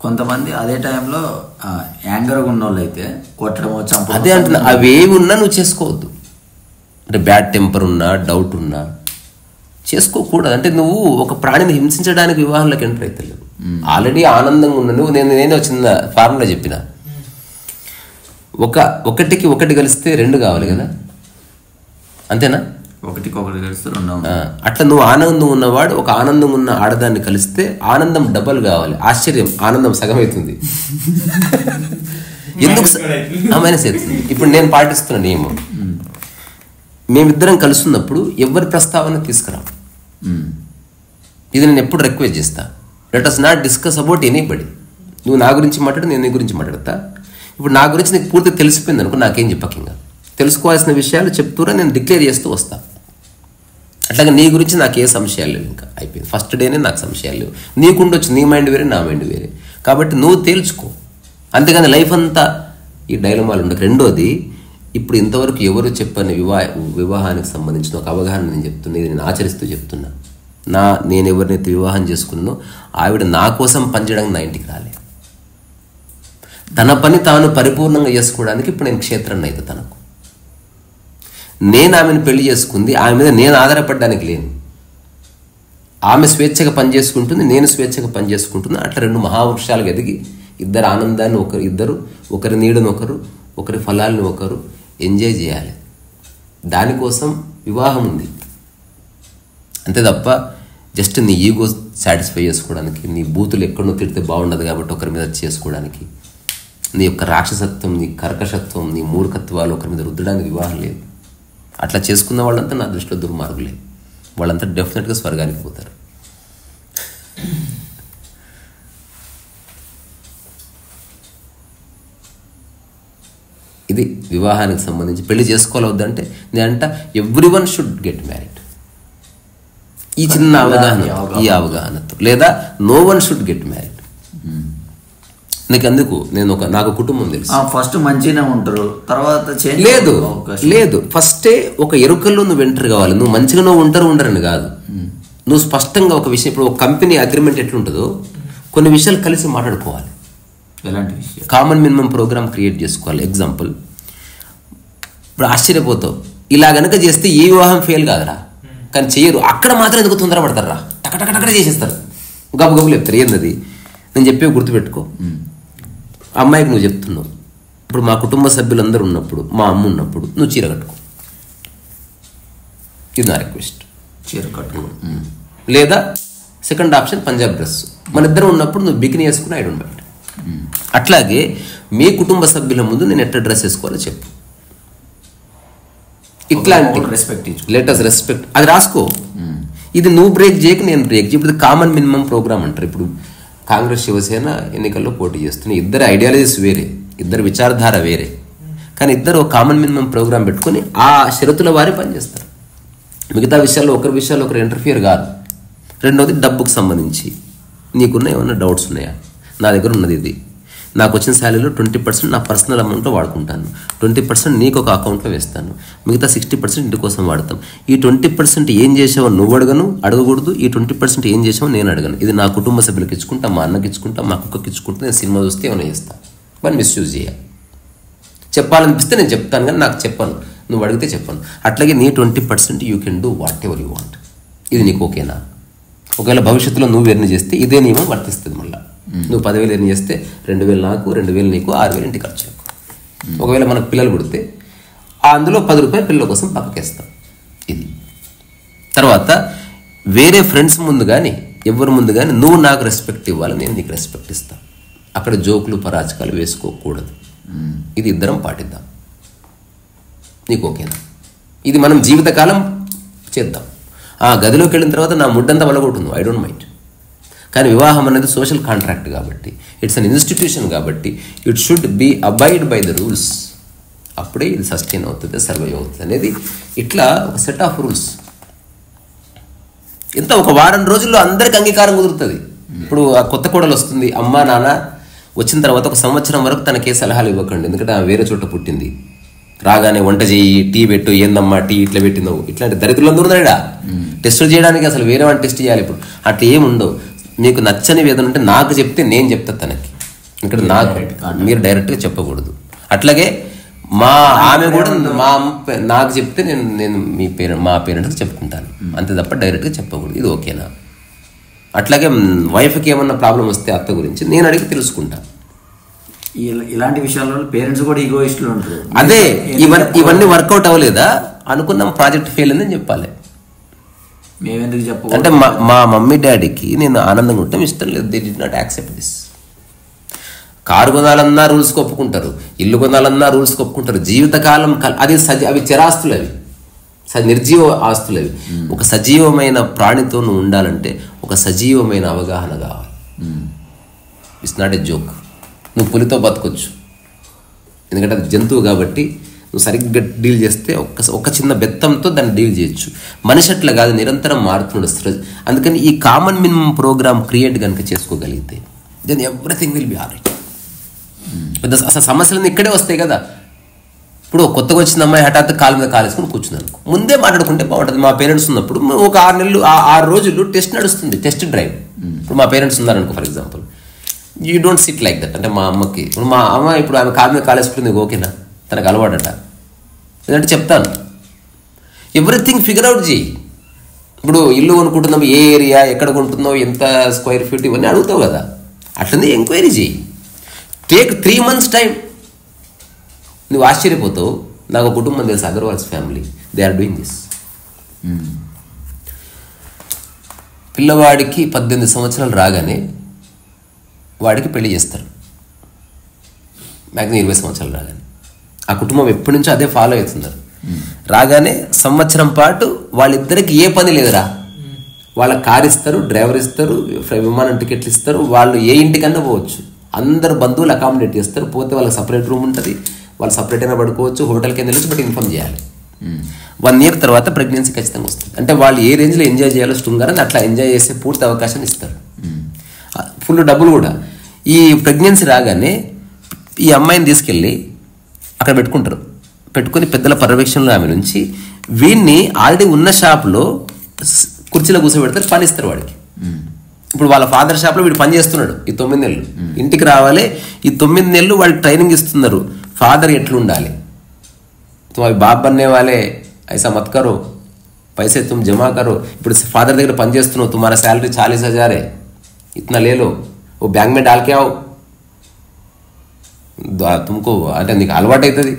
కొంతమంది అదే టైంలో యాంగర్గా ఉన్న వాళ్ళు అయితే కొట్టడమో చంపడం, అదే అంటున్నా, అవేవి ఉన్నా నువ్వు చేసుకోవద్దు. అంటే బ్యాడ్ టెంపర్ ఉన్నా డౌట్ ఉన్నా చేసుకోకూడదు. అంటే నువ్వు ఒక ప్రాణిని హింసించడానికి వివాహంలోకి ఎంటర్ అవుతలేవు. ఆల్రెడీ ఆనందంగా ఉన్నా నువ్వు. నేనే చిన్న ఫార్ములా చెప్పిన, ఒకటికి ఒకటి కలిస్తే 2 కావాలి కదా, అంతేనా? ఒకటికొకటి కలిస్తే 2. అట్లా నువ్వు ఆనందం ఉన్నవాడు ఒక ఆనందం ఉన్న ఆడదాన్ని కలిస్తే ఆనందం డబల్ కావాలి. ఆశ్చర్యం, ఆనందం సగం అవుతుంది. ఎందుకు మైనస్ అవుతుంది? ఇప్పుడు నేను పాటిస్తున్న నియమం, మేమిద్దరం కలుస్తున్నప్పుడు ఎవరి ప్రస్తావన తీసుకురా. ఇది నేను ఎప్పుడు రిక్వెస్ట్ చేస్తా, let us not discuss about anybody. నువ్వు నా గురించి మాట్లాడు, నేను నీ గురించి మాట్లాడతా. ఇప్పుడు నా గురించి నీకు పూర్తిగా తెలిసిపోయింది అనుకో, నాకేం చెప్పకింగా. తెలుసుకోవాల్సిన విషయాలు చెప్తూరా నేను డిక్లేర్ చేస్తూ వస్తా. అట్లాగే నీ గురించి నాకు ఏ సంశయాలు లేవు. ఇంకా అయిపోయింది. ఫస్ట్ డేనే నాకు సంశయాలు లేవు. నీకుండొచ్చు, నీ మైండ్ వేరే నా మైండ్ వేరే. కాబట్టి నువ్వు తేల్చుకో, అంతేగాని లైఫ్ అంతా ఈ డైలమాలు ఉండదు. రెండోది, ఇప్పుడు ఇంతవరకు ఎవరు చెప్పని వివాహానికి సంబంధించిన ఒక అవగాహన నేను చెప్తున్నా, ఇది నేను ఆచరిస్తూ చెప్తున్నా. నేను ఎవరినైతే వివాహం చేసుకున్నానో ఆవిడ నా కోసం పనిచేయడానికి నా ఇంటికి రాలే. తన పని తాను పరిపూర్ణంగా చేసుకోవడానికి ఇప్పుడు నేను క్షేత్రాన్ని అయితే తనకు. నేను ఆమెను పెళ్లి చేసుకుంది, ఆమె మీద నేను ఆధారపడడానికి లేను. ఆమె స్వేచ్ఛగా పనిచేసుకుంటుంది, నేను స్వేచ్ఛగా పనిచేసుకుంటున్నా. అట్లా 2 మహావృక్షాలకు ఎదిగి ఇద్దరు ఆనందాన్ని ఒకరి నీడను ఒకరు, ఒకరి ఫలాలను ఒకరు ఎంజాయ్ చేయాలి. దానికోసం వివాహం ఉంది అంతే తప్ప జస్ట్ నీ ఈగో సాటిస్ఫై చేసుకోవడానికి, నీ బూతులు ఎక్కడో తిడితే బాగుండదు కాబట్టి ఒకరి మీద చేసుకోవడానికి, నీ యొక్క రాక్షసత్వం, నీ కర్కశత్వం, నీ మూర్ఖత్వాలు ఒకరి మీద రుద్దడానికి వివాహం లేదు. అట్లా చేసుకున్న వాళ్ళంతా నా దృష్టిలో దుర్మార్గులే. వాళ్ళంతా డెఫినెట్గా స్వర్గానికి పోతారు. ఇది వివాహానికి సంబంధించి. పెళ్లి చేసుకోవాలవద్దంటే నేనంట ఎవ్రీవన్ షుడ్ గెట్ మ్యారీడ్. ఈ చిన్న అవగాహన, ఈ అవగాహనతో, లేదా no one should get married. అందుకు నేను నాకు కుటుంబం తెలుసు. ఫస్ట్ మంచిగానే ఉంటారు, తర్వాత లేదు ఫస్టే ఒక ఎరుకల్లో నువ్వు ఎంటర్ కావాలి. నువ్వు మంచిగా ఉండరని కాదు, నువ్వు స్పష్టంగా ఒక విషయం. ఇప్పుడు ఒక కంపెనీ అగ్రిమెంట్ ఎట్లుంటుందో కొన్ని విషయాలు కలిసి మాట్లాడుకోవాలి. ఎలాంటి విషయం? కామన్ మినిమం ప్రోగ్రామ్ క్రియేట్ చేసుకోవాలి. ఎగ్జాంపుల్, ఇప్పుడు ఆశ్చర్యపోతావు, ఇలా గనక చేస్తే ఏ వివాహం ఫెయిల్ కాదురా, కానీ చేయరు. అక్కడ మాత్రం ఎందుకు తొందరపడతారా, టకటకటక్కడ చేసేస్తారు, గబగబులు చెప్తారు. ఏంటది నేను చెప్పే గుర్తుపెట్టుకో. అమ్మాయికి నువ్వు చెప్తున్నావు, ఇప్పుడు మా కుటుంబ సభ్యులందరూ ఉన్నప్పుడు, మా అమ్మ ఉన్నప్పుడు నువ్వు చీర కట్టుకో, ఇది నా రిక్వెస్ట్. చీర కట్టుకో. లేదా సెకండ్ ఆప్షన్ పంజాబ్ డ్రెస్. మన ఇద్దరం ఉన్నప్పుడు నువ్వు బికినీ వేసుకుని ఐ డోంట్ మైండ్. అట్లాగే మీ కుటుంబ సభ్యుల ముందు నేను ఎట్లా డ్రెస్ వేసుకోవాలో చెప్పు. ఇట్లాంటి లెటర్స్ రెస్పెక్ట్ అది రాసుకో. ఇది నువ్వు బ్రేక్ చేయక నేను బ్రేక్ చేయ. ఇప్పుడు కామన్ మినిమం ప్రోగ్రామ్ అంటారు. ఇప్పుడు కాంగ్రెస్ శివసేన ఎన్నికల్లో పోటీ చేస్తున్నాయి. ఇద్దరు ఐడియాలజీస్ వేరే, ఇద్దరు విచారధార వేరే, కానీ ఇద్దరు ఒక కామన్ మినిమం ప్రోగ్రామ్ పెట్టుకుని ఆ షరతుల వారి పనిచేస్తారు. మిగతా విషయాల్లో ఒకరి విషయాల్లో ఒకరు ఇంటర్ఫియర్ కాదు. రెండవది డబ్బుకు సంబంధించి నీకున్న ఏమైనా డౌట్స్ ఉన్నాయా? నా దగ్గర ఉన్నది ఇది, నాకు వచ్చిన శాలరీలో 20% నా పర్సనల్ అమౌంట్లో వాడుకుంటాను, 20% నీకు ఒక అకౌంట్లో వేస్తాను, మిగతా 60% ఇంటి కోసం వాడతాం. ఈ 20% ఏం చేసావో నువ్వు అడగకూడదు, ఈ 20% ఏం చేసావో నేను అడగను. ఇది నా కుటుంబ సభ్యులకు ఇచ్చుకుంటా, మా అన్నకి ఇచ్చుకుంటా, మా కుక్కకి ఇచ్చుకుంటా, నేను సినిమా చూస్తే ఏమైనా చేస్తాను. మరి మిస్యూజ్ చేయాలి. చెప్పాలనిపిస్తే నేను చెప్తాను, కానీ నాకు చెప్పను, నువ్వు అడిగితే చెప్పను. అట్లాగే నీ 20% you can do what ever you want. ఇది నీకు ఓకేనా? ఒకవేళ భవిష్యత్తులో నువ్వు ఎర్న్ చేస్తే ఇదే నియమం వర్తిస్తుంది. మళ్ళీ నువ్వు 10,000 ఎర్న్ చేస్తే 2,000 నాకు, 2,000 నీకు, 6,000 ఇంటి ఖర్చులకు. ఒకవేళ మనకు పిల్లలు పుడితే అందులో 10 రూపాయలు పిల్లల కోసం పక్కకేస్తాం. ఇది తర్వాత వేరే ఫ్రెండ్స్ ముందు కానీ ఎవరి ముందు కానీ నువ్వు నాకు రెస్పెక్ట్ ఇవ్వాలి, నేను నీకు రెస్పెక్ట్ ఇస్తాను. అక్కడ జోకులు పరాచకాలు వేసుకోకూడదు. ఇది ఇద్దరం పాటిద్దాం. నీకు ఓకేనా? ఇది మనం జీవితకాలం చేద్దాం. ఆ గదిలోకి వెళ్ళిన తర్వాత నా ముడ్డంతా వలగొట్టుంది, ఐ డోంట్ మైండ్. కానీ వివాహం అనేది సోషల్ కాంట్రాక్ట్ కాబట్టి, ఇట్స్ అన్ ఇన్స్టిట్యూషన్ కాబట్టి it should be abide by the rules. అప్పుడే ఇది సస్టైన్ అవుతుంది, సర్వైవ్ అవుతుంది అనేది ఇట్లా ఒక సెట్ ఆఫ్ రూల్స్. ఇంత ఒక వారం రోజుల్లో అందరికి అంగీకారం కుదురుతుంది. ఇప్పుడు ఆ కొత్త కోడలు వస్తుంది, అమ్మ నాన్న వచ్చిన తర్వాత 1 సంవత్సరం వరకు తనకే సలహాలు ఇవ్వకండి, ఎందుకంటే ఆమె వేరే చోట పుట్టింది. రాగానే వంట చేయి, టీ పెట్టు, ఏందమ్మా టీ ఇట్లా పెట్టిందో, ఇట్లాంటి దరిద్రులందరూ ఉన్నాడా టెస్టులు చేయడానికి. అసలు వేరే వాడిని టెస్ట్ చేయాలి. ఇప్పుడు అట్లా ఏముండవు. మీకు నచ్చని వేదన ఉంటే నాకు చెప్తే నేను చెప్తాను తనకి, ఇక్కడ నాకు మీరు డైరెక్ట్గా చెప్పకూడదు. అట్లాగే ఆమె కూడా నాకు చెప్తే నేను మా పేరెంట్స్కి చెప్పుకుంటాను, అంతే తప్ప డైరెక్ట్గా చెప్పకూడదు. ఇది ఓకేనా? అట్లాగే వైఫ్కి ఏమన్నా ప్రాబ్లం వస్తే అత్త గురించి నేను అడిగి తెలుసుకుంటాను. ఇలాంటి విషయాల్లో పేరెంట్స్ కూడా ఈగోయిస్టులు ఉంటారు. అదే ఇవన్నీ వర్కౌట్ అవ్వలేదా అనుకున్నాం, ప్రాజెక్ట్ ఫెయిల్ అని చెప్పాలి. మేమెందుకు చెప్ప అంటే మా మమ్మీ డాడీకి నేను ఆనందంగా ఉంటాం ఇష్టం లేదు. They did not accept this. Car కొనాలన్నా రూల్స్కి ఒప్పుకుంటారు, ఇల్లు కొనాలన్నా రూల్స్కి ఒప్పుకుంటారు. జీవితకాలం అది అవి చిరాస్తులు, అవి నిర్జీవ ఆస్తులు. అవి ఒక సజీవమైన ప్రాణితో నువ్వు ఉండాలంటే ఒక సజీవమైన అవగాహన కావాలి. It's not a joke. నువ్వు పులితో బతకొచ్చు, ఎందుకంటే అది జంతువు కాబట్టి నువ్వు సరిగ్గా డీల్ చేస్తే ఒక చిన్న బెత్తంతో దాన్ని డీల్ చేయొచ్చు. మనిషి అట్లా కాదు, నిరంతరం మారుతున్నాడు. అందుకని ఈ కామన్ మినిమం ప్రోగ్రామ్ క్రియేట్ కనుక చేసుకోగలిగితే then everything will be all right. అసలు సమస్యలన్నీ ఇక్కడే వస్తాయి కదా. ఇప్పుడు కొత్తగా వచ్చిన అమ్మాయి హఠాత్తు కాలు మీద కాలేసుకుని కూర్చుంది అనుకో, ముందే మాట్లాడుకుంటే బాగుంటుంది. మా పేరెంట్స్ ఉన్నప్పుడు ఒక 6 నెలలు 6 రోజులు టెస్ట్ నడుస్తుంది, టెస్ట్ డ్రైవ్. ఇప్పుడు మా పేరెంట్స్ ఉన్నారనుకో for example, you don't sit like that. అంటే మా అమ్మకి ఇప్పుడు మా అమ్మ ఇప్పుడు ఆమె కాలు మీద కాలేసుకుంటుంది, ఓకేనా, తనకు అలవాటట, లేదంటే చెప్తాను. ఎవ్రీథింగ్ ఫిగర్ అవుట్ చేయి. ఇప్పుడు ఇల్లు కొనుక్కుంటున్నావు, ఏ ఏరియా, ఎక్కడ కొంటున్నావు, ఎంత స్క్వేర్ ఫీట్, ఇవన్నీ అడుగుతావు కదా. అట్లనే ఎంక్వైరీ చేయి. Take 3 months time. నువ్వు ఆశ్చర్యపోతావు. నాకు కుటుంబం తెలుసు, Agarwals family. They are doing this. పిల్లవాడికి 18 సంవత్సరాలు రాగానే వాడికి పెళ్లి చేస్తారు, మ్యాక్సిమం 20 సంవత్సరాలు రాగానే. ఆ కుటుంబం ఎప్పటి నుంచో అదే ఫాలో అవుతున్నారు. రాగానే సంవత్సరం పాటు వాళ్ళిద్దరికి ఏ పని లేదురా, వాళ్ళ కారు ఇస్తారు, డ్రైవర్ ఇస్తారు, విమానం టికెట్లు ఇస్తారు, వాళ్ళు ఏ ఇంటికన్నా పోవచ్చు, అందరు బంధువులు అకామిడేట్ చేస్తారు, పోతే వాళ్ళకి సపరేట్ రూమ్ ఉంటుంది, వాళ్ళు సపరేట్ అయినా పడుకోవచ్చు, హోటల్కి అయినా వెళ్ళచ్చు, బట్ ఇన్ఫామ్ చేయాలి. 1 year తర్వాత ప్రెగ్నెన్సీ ఖచ్చితంగా వస్తుంది. అంటే వాళ్ళు ఏ రేంజ్లో ఎంజాయ్ చేయాలో శృంగారాన్ని అట్లా ఎంజాయ్ చేసే పూర్తి అవకాశాన్ని ఇస్తారు, ఫుల్ డబ్బులు కూడా. ఈ ప్రెగ్నెన్సీ రాగానే ఈ అమ్మాయిని తీసుకెళ్ళి అక్కడ పెట్టుకుంటారు, పెట్టుకుని పెద్దల పర్యవేక్షణలో ఆమె నుంచి వీడిని ఆల్రెడీ ఉన్న షాప్లో కుర్చీలో కూర్చోబెడతారు, పని ఇస్తారు వాడికి. ఇప్పుడు వాళ్ళ ఫాదర్ షాప్లో వీడు పని చేస్తున్నాడు ఈ 9 నెలలు, ఇంటికి రావాలి, ఈ 9 నెలలు వాడికి ట్రైనింగ్ ఇస్తున్నారు, ఫాదర్ ఎట్లుండాలి. तुम अभी बाप बनने वाले, ऐसा मत करो, पैसे तुम जमा करो. ఇప్పుడు ఫాదర్ దగ్గర పని చేస్తున్నావు, तुम्हारा सैलरी 40,000 है, इतना ले लो, वो बैंक में डाल के आओ, तुमको అంటే నీకు అలవాటు అవుతుంది.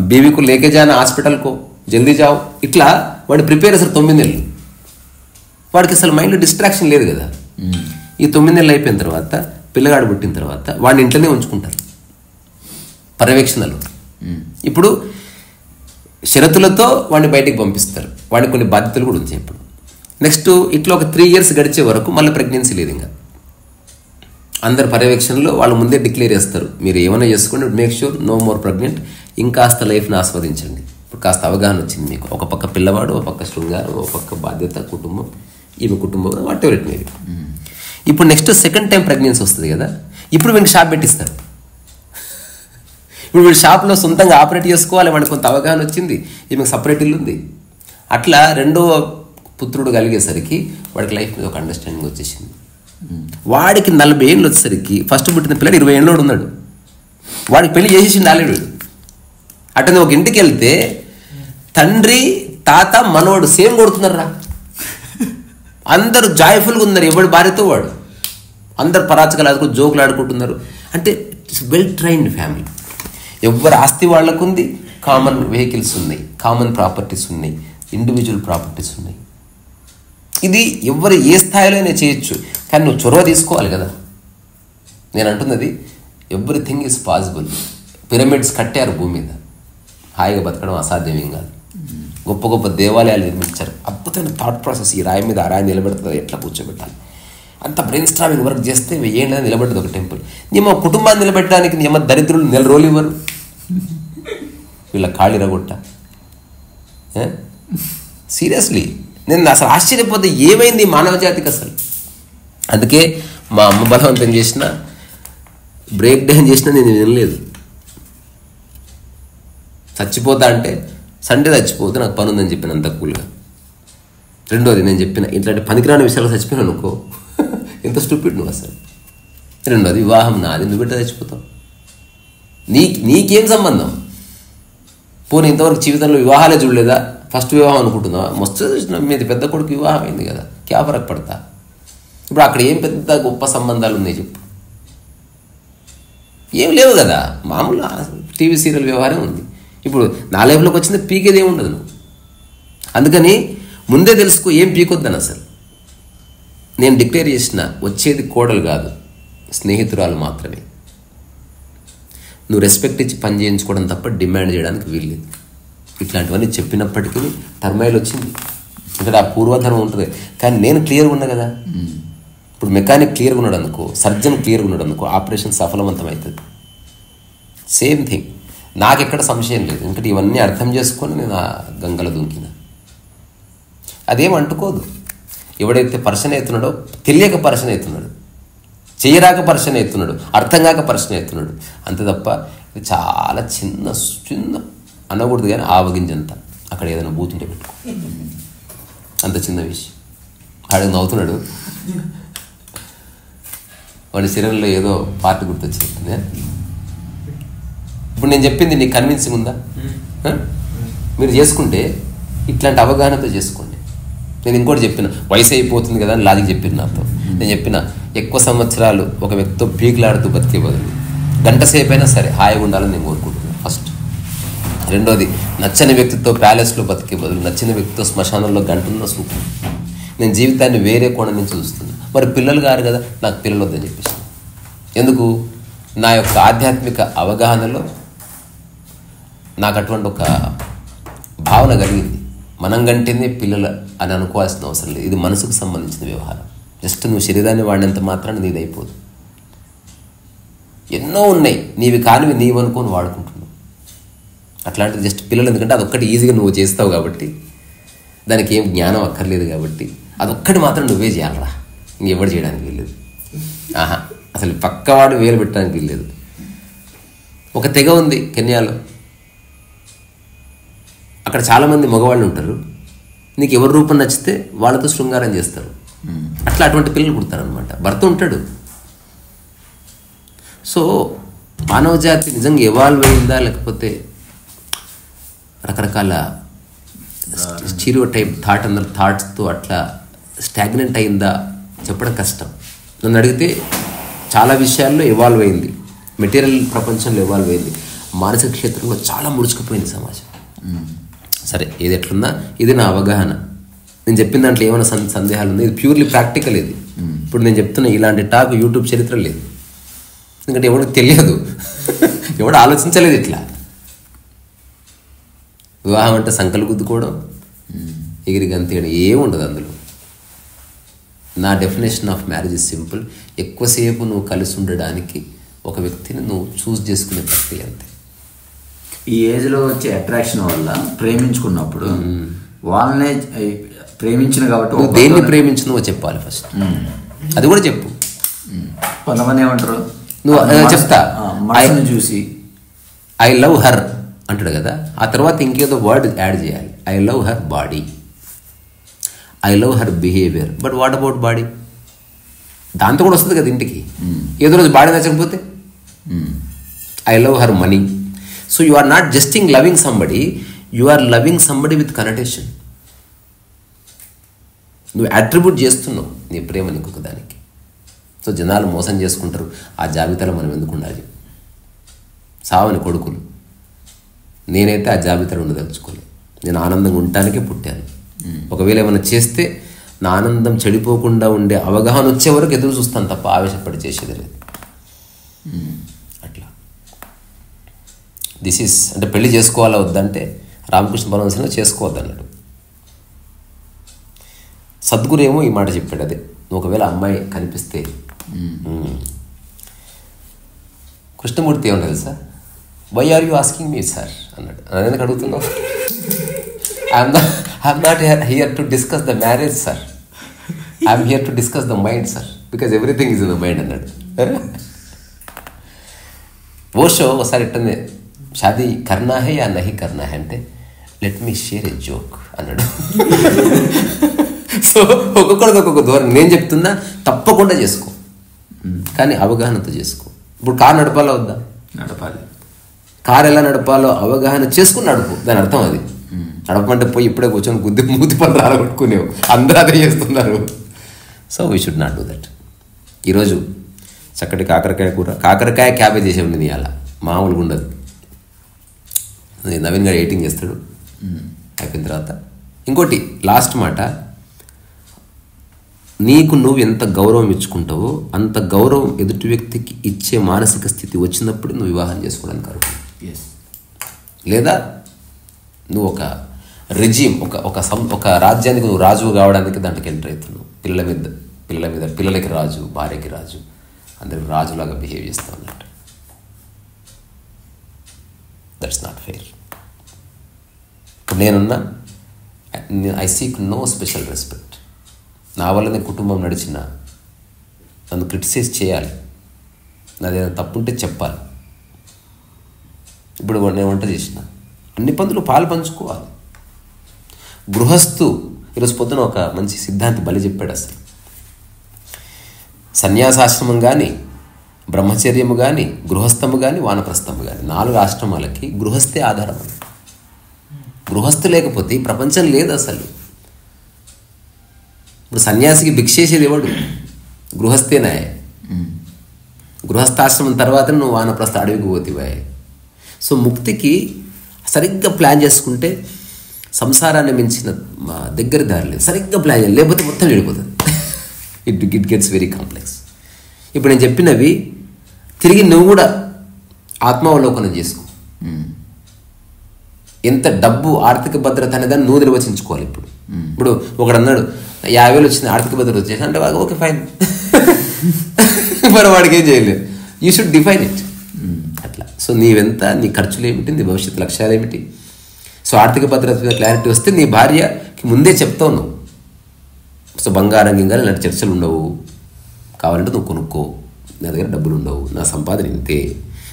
బేబీకు లేకే జానా హాస్పిటల్కు, జల్దీ జాओ. ఇట్లా వాడు ప్రిపేర్ అసలు 9 నెలలు. వాడికి అసలు మైండ్లో డిస్ట్రాక్షన్ లేదు కదా. ఈ 9 నెలలు అయిపోయిన తర్వాత పిల్లగాడు పుట్టిన తర్వాత వాడిని ఇంట్లోనే ఉంచుకుంటారు పర్యవేక్షణలో. ఇప్పుడు షరతులతో వాడిని బయటికి పంపిస్తారు, వాడికి కొన్ని బాధ్యతలు కూడా ఉంటాయి. ఇప్పుడు నెక్స్ట్ ఇట్లా ఒక 3 years గడిచే వరకు మళ్ళీ ప్రెగ్నెన్సీ లేదు. ఇంకా అందరు పర్యవేక్షణలో వాళ్ళు ముందే డిక్లేర్ చేస్తారు, మీరు ఏమైనా చేసుకోండి, make sure no more pregnant, ఇంకాస్త లైఫ్ని ఆస్వాదించండి. ఇప్పుడు కాస్త అవగాహన వచ్చింది మీకు, ఒక పక్క పిల్లవాడు, ఒక పక్క శృంగారం, ఒక పక్క బాధ్యత, కుటుంబం, ఈమె కుటుంబం, what ever it may be. ఇప్పుడు నెక్స్ట్ సెకండ్ టైం ప్రెగ్నెన్సీ వస్తుంది కదా, ఇప్పుడు వీడికి షాప్ పెట్టిస్తారు. ఇప్పుడు వీడు షాప్లో సొంతంగా ఆపరేట్ చేసుకోవాలి, వాడికి కొంత అవగాహన వచ్చింది, ఈమెకు సపరేట్ ఇల్లు ఉంది. అట్లా రెండో పుత్రుడు కలిగేసరికి వాడికి లైఫ్ మీద ఒక అండర్స్టాండింగ్ వచ్చేసింది. వాడికి 40 ఏళ్ళు వచ్చేసరికి ఫస్ట్ పుట్టిన పిల్లడు 20 ఏళ్ళోడు ఉన్నాడు, వాడికి పెళ్లి చేసేసింది ఆల్రెడీ వీడు. అట్లనే ఒక ఇంటికి వెళ్తే తండ్రి తాత మనోడు సేమ్ కొడుతున్నారా, అందరూ జాయ్ఫుల్గా ఉన్నారు, ఎవడు భార్యతో వాడు, అందరు పరాచకాలు ఆడుకుంటూ జోకులు ఆడుకుంటున్నారు. అంటే ఇట్స్ వెల్ ట్రైన్డ్ ఫ్యామిలీ. ఎవరి ఆస్తి వాళ్ళకు ఉంది, కామన్ వెహికల్స్ ఉన్నాయి, కామన్ ప్రాపర్టీస్ ఉన్నాయి, ఇండివిజువల్ ప్రాపర్టీస్ ఉన్నాయి. ఇది ఎవరు ఏ స్థాయిలో చేయొచ్చు, కానీ నువ్వు చొరవ తీసుకోవాలి కదా. నేను అంటున్నది ఎవ్రీథింగ్ ఈజ్ పాసిబుల్. పిరమిడ్స్ కట్టారు భూమి మీద, హాయిగా బతకడం అసాధ్యమేం కాదు. గొప్ప గొప్ప దేవాలయాలు నిర్మించారు, అద్భుతమైన థాట్ ప్రాసెస్. ఈ రాయి మీద ఆ రాయి నిలబెడుతుంది, ఎట్లా కూర్చోబెట్టాలి, అంత బ్రెయిన్ స్ట్రామింగ్ వర్క్ చేస్తే 1000 ఏళ్ళ నిలబెట్టదు ఒక టెంపుల్. నీ కుటుంబాన్ని నిలబెట్టడానికి నీ దరిద్రులు 4 రోజులు ఇవ్వరు, వీళ్ళ కాళ్ళు రగొట్ట. సీరియస్లీ నేను అసలు ఆశ్చర్యపోతే ఏమైంది మానవ జాతికి అసలు. అందుకే మా అమ్మ బలవంతం చేసిన, బ్రేక్ డౌన్ చేసినా నేను వినలేదు. చచ్చిపోతా అంటే సండే చచ్చిపోతే నాకు పని ఉందని చెప్పిన అంత కూల్గా. రెండోది నేను చెప్పిన ఇట్లాంటి పనికిరాని విషయాలు చచ్చిపోయినా అనుకో, ఎంత స్టూపిడ్ నువ్వు అసలు. రెండోది వివాహం నాది, నువ్వు బిడ్డ చచ్చిపోతావు, నీకేం సంబంధం. పోనీ ఇంతవరకు జీవితంలో వివాహాలే చూడలేదా, ఫస్ట్ వివాహం అనుకుంటున్నావా? మస్తు చూసిన మీది పెద్ద కొడుకు వివాహం అయింది కదా, క్యా ఫరక్ పడతా. ఇప్పుడు అక్కడ ఏం పెద్ద గొప్ప సంబంధాలు ఉన్నాయి చెప్పు, ఏం లేవు కదా, మామూలు టీవీ సీరియల్ వ్యవహారం ఉంది. ఇప్పుడు నా లైఫ్లోకి వచ్చింది పీకేది ఏమి ఉండదు నువ్వు. అందుకని ముందే తెలుసుకో, ఏం పీకొద్దని అసలు. నేను డిక్లేర్ చేసిన వచ్చేది కోడలు కాదు, స్నేహితురాలు మాత్రమే. నువ్వు రెస్పెక్ట్ ఇచ్చి పని చేయించుకోవడం తప్ప డిమాండ్ చేయడానికి వీల్లేదు. ఇట్లాంటివన్నీ చెప్పినప్పటికీ టర్మైల్ వచ్చింది, ఇక్కడ ఆ పూర్వధర్మం ఉంటుంది. కానీ నేను క్లియర్గా ఉన్నా కదా. ఇప్పుడు మెకానిక్ క్లియర్గా ఉన్నాడు అనుకో, సర్జన్ క్లియర్గా ఉన్నాడు అనుకో, ఆపరేషన్ సఫలవంతం అవుతుంది. సేమ్ థింగ్, నాకెక్కడ సంశయం లేదు. ఎందుకంటే ఇవన్నీ అర్థం చేసుకొని నేను ఆ గంగలో దుంకిన. అదేం అంటుకోదు. ఎవడైతే పర్సన్ అవుతున్నాడో తెలియక పర్సన్ అవుతున్నాడు, చేయరాక పర్సన్ అవుతున్నాడు, అర్థం కాక పర్సన్ అవుతున్నాడు, అంతే తప్ప ఇది చాలా చిన్న చిన్న అనకూడదు. కానీ ఆవగింజంత అక్కడ ఏదైనా బూతుంటే పెట్టుకో, అంత చిన్న విషయం. ఆడు నవ్వుతున్నాడు, వాడి శరీరంలో ఏదో పార్ట్ గుర్తొచ్చింది. ఇప్పుడు నేను చెప్పింది నీకు కన్విన్సింగ్ ఉందా? మీరు చేసుకుంటే ఇట్లాంటి అవగాహనతో చేసుకోండి. నేను ఇంకోటి చెప్పిన, వయసు అయిపోతుంది కదా అని లాజిక్ చెప్పిన నాతో. నేను చెప్పిన ఎక్కువ సంవత్సరాలు ఒక వ్యక్తితో పీకులాడుతూ బతికే బదులు గంట సేపు అయినా సరే హాయిగా ఉండాలని నేను కోరుకుంటున్నాను ఫస్ట్. రెండోది, నచ్చని వ్యక్తితో వ్యక్తితో ప్యాలెస్లో బతికే బదులు నచ్చిన వ్యక్తితో శ్మశానంలో గంటన్న సూపర్. నేను జీవితాన్ని వేరే కోణం నుంచి చూస్తున్నా. మరి పిల్లలు గారు కదా, నాకు పిల్లలు వద్దని చెప్పేసి. ఎందుకు? నా యొక్క ఆధ్యాత్మిక అవగాహనలో నాకు అటువంటి ఒక భావన కలిగింది. మనం గంటేనే పిల్లలు అని అనుకోవాల్సిన అవసరం లేదు. ఇది మనసుకు సంబంధించిన వ్యవహారం. జస్ట్ నువ్వు శరీరాన్ని వాడినంత మాత్రాన్ని నీది అయిపోదు. ఎన్నో ఉన్నాయి, నీవి కానివి నీవు అనుకొని వాడుకుంటున్నావు. అట్లాంటిది జస్ట్ పిల్లలు, ఎందుకంటే అదొక్కటి ఈజీగా నువ్వు చేస్తావు కాబట్టి, దానికి ఏం జ్ఞానం అక్కర్లేదు కాబట్టి అదొక్కటి మాత్రం నువ్వే చేయాలరా, ఇంకెవరు చేయడానికి వీల్లేదు. అసలు పక్కవాడు వేలు పెట్టడానికి వీల్లేదు. ఒక తెగ ఉంది కెన్యాలో, అక్కడ చాలామంది మగవాళ్ళు ఉంటారు. నీకు ఎవరి రూపం నచ్చితే వాళ్ళతో శృంగారం చేస్తారు. అట్లా అటువంటి పిల్లలు పుడతారనమాట. భర్త ఉంటాడు. సో మానవ జాతి నిజంగా ఎవాల్వ్ అయిందా, లేకపోతే రకరకాల స్టీరియో టైప్ థాట్స్తో అట్లా స్టాగ్నెంట్ అయిందా చెప్పడం కష్టం. నన్ను అడిగితే చాలా విషయాల్లో ఎవాల్వ్ అయింది. మెటీరియల్ ప్రపంచంలో ఎవాల్వ్ అయింది. మానసిక క్షేత్రంలో చాలా ముడుచుకుపోయింది సమాజం. సరే, ఏది ఎట్లున్నా ఇది నా అవగాహన. నేను చెప్పిన దాంట్లో ఏమైనా సందేహాలు ఉంది? ఇది ప్యూర్లీ ప్రాక్టికల్. ఇది ఇప్పుడు నేను చెప్తున్నా ఇలాంటి టాక్ యూట్యూబ్ చరిత్ర లేదు. ఎందుకంటే ఎవరికి తెలియదు, ఎవడు ఆలోచించలేదు ఇట్లా. వివాహం అంటే సంకలు గుద్దుకోవడం, ఎగిరి గంతేయడం ఏముండదు అందులో. నా definition of marriage is simple. ఎక్కువసేపు నువ్వు కలిసి ఉండడానికి ఒక వ్యక్తిని నువ్వు చూస్ చేసుకునే ప్రక్రియ అంతే. ఈ ఏజ్లో వచ్చే అట్రాక్షన్ వల్ల ప్రేమించుకున్నప్పుడు వాళ్ళనే ప్రేమించిన కాబట్టి నువ్వు దేన్ని ప్రేమించినవో చెప్పాలి ఫస్ట్. అది కూడా చెప్పు. కొంతమంది ఏమంటారు, నువ్వు చెప్తా మనసుని చూసి ఐ లవ్ హర్ అంటాడు కదా, ఆ తర్వాత ఇంకేదో వర్డ్ యాడ్ చేయాలి. I love her body, I love her behaviour. But what about body? దాంతో కూడా వస్తుంది కదా ఇంటికి. ఏదో రోజు బాడీ నచ్చకపోతే I love her money. So you are not just loving somebody, you are loving somebody with connection. నువ్వు అట్రిబ్యూట్ చేస్తున్నావు నీ ప్రేమని ఇంకొక దానికి. సో జనాలు మోసం చేసుకుంటారు. ఆ జాబితాలో మనం ఎందుకు ఉండాలి? సావని కొడుకులు. నేనైతే ఆ జాబితాలో ఉండదలుచుకోలేదు. నేను ఆనందంగా ఉండటానికే పుట్టాను. ఒకవేళ ఏమైనా చేస్తే నా ఆనందం చెడిపోకుండా ఉండే అవగాహన వచ్చే వరకు ఎదురు చూస్తాను తప్ప ఆవేశపడి చేసేది లేదు. అట్లా దిస్ ఈస్ అంటే పెళ్లి చేసుకోవాలా వద్దంటే రామకృష్ణ పరమహంస చేసుకోవద్దన్నాడు. సద్గురు ఏమో ఈ మాట చెప్పాడు. అదే నువ్వు ఒకవేళ అమ్మాయి కనిపిస్తే, కృష్ణమూర్తి ఏమన్నా తెలుసా, why are you asking me sir అన్నాడు. ఎందుకు అడుగుతున్నావు? I'm not here to discuss the marriage sir, I'm here to discuss the mind sir, because everything is in the mind అన్నాడు. ఓషో ఒకసారి ఇట్టనే షాదీ కర్నా హై యా నహీ కర్నా హై అంటే let me share a joke అన్నాడు. సో ఒక్కొక్కరిది ఒక్కొక్క ధోరణి. నేను చెప్తున్నా తప్పకుండా చేసుకో, కానీ అవగాహనతో చేసుకో. ఇప్పుడు కారు నడపాలో వద్దా? నడపాలి. కారు ఎలా నడపాలో అవగాహన చేసుకుని నడుపు. దాని అర్థం అది. నడపమంటే పోయి ఇప్పుడే కూర్చొని గుద్ది మూతి పని రాలగొట్టుకునేవు. అందరూ అదే చేస్తున్నారు. So we should not do that. ఈరోజు చక్కటి కాకరకాయ కూర, కాకరకాయ క్యాబేజ్ చేసే ఉండేది. అలా మామూలుగా ఉండదు. నవీన్ గారు ఎడిటింగ్ చేస్తాడు. అయిపోయిన తర్వాత ఇంకోటి లాస్ట్ మాట, నీకు నువ్వు ఎంత గౌరవం ఇచ్చుకుంటావో అంత గౌరవం ఎదుటి వ్యక్తికి ఇచ్చే మానసిక స్థితి వచ్చినప్పుడు నువ్వు వివాహం చేసుకోవడానికి అర్హుడు. లేదా నువ్వు ఒక రెజీమ్, ఒక రాజ్యానికి నువ్వు రాజు కావడానికి దాంట్లోకి ఎంటర్ అవుతున్నావు. పిల్లలకి రాజు, భార్యకి రాజు, అందరికి రాజులాగా బిహేవ్ చేస్తావు అన్నట్టు. That's not fair. ఇప్పుడు నేనున్నా, I seek no special respect. నా వల్లనే కుటుంబం నడిచిన, నన్ను క్రిటిసైజ్ చేయాలి, నాదేదైనా తప్పుంటే చెప్పాలి. ఇప్పుడు నేను వంట చేసిన, అన్ని పనులు పాలు పంచుకోవాలి. గృహస్థు ఈరోజు పొద్దున ఒక మంచి సిద్ధాంతి బలి చెప్పాడు. అసలు సన్యాసాశ్రమం కానీ, బ్రహ్మచర్యము కానీ, గృహస్థము కానీ, వానప్రస్థము కానీ, 4 ఆశ్రమాలకి గృహస్థే ఆధారం. గృహస్థు లేకపోతే ఈ ప్రపంచం లేదు అసలు. ఇప్పుడు సన్యాసికి భిక్షేసేది ఎవడు? గృహస్థేనా. గృహస్థాశ్రమం తర్వాత నువ్వు వానప్రస్థ అడవికి పోతివా. సో ముక్తికి సరిగ్గా ప్లాన్ చేసుకుంటే సంసారాన్ని మించిన దగ్గర దారి లేదు. సరిగ్గా ప్లాన్ చేయాలి, లేకపోతే మొత్తం వెళ్ళిపోతుంది. It gets very complex. ఇప్పుడు నేను చెప్పినవి తిరిగి నువ్వు కూడా ఆత్మావలోకనం చేసుకో. ఎంత డబ్బు ఆర్థిక భద్రత అనేదాన్ని నువ్వు నిర్వచించుకోవాలి. ఇప్పుడు ఒకడు అన్నాడు 50,000 వచ్చింది ఆర్థిక భద్రత వచ్చేసి అంటే ఓకే ఫైన్, మరి వాడికి ఏం చేయలేదు. యూ షుడ్ డిఫైన్ ఇట్ అట్లా. సో నీవెంత, నీ ఖర్చులు ఏమిటి, నీ భవిష్యత్తు లక్ష్యాలు ఏమిటి. సో ఆర్థిక భద్రత మీద క్లారిటీ వస్తే నీ భార్యకి ముందే చెప్తావు నువ్వు. సో బంగారం గింగారు ఇలాంటి చర్చలు ఉండవు, కావాలంటే నువ్వు కొనుక్కో, నా దగ్గర డబ్బులు ఉండవు, నా సంపాదన ఇంతే,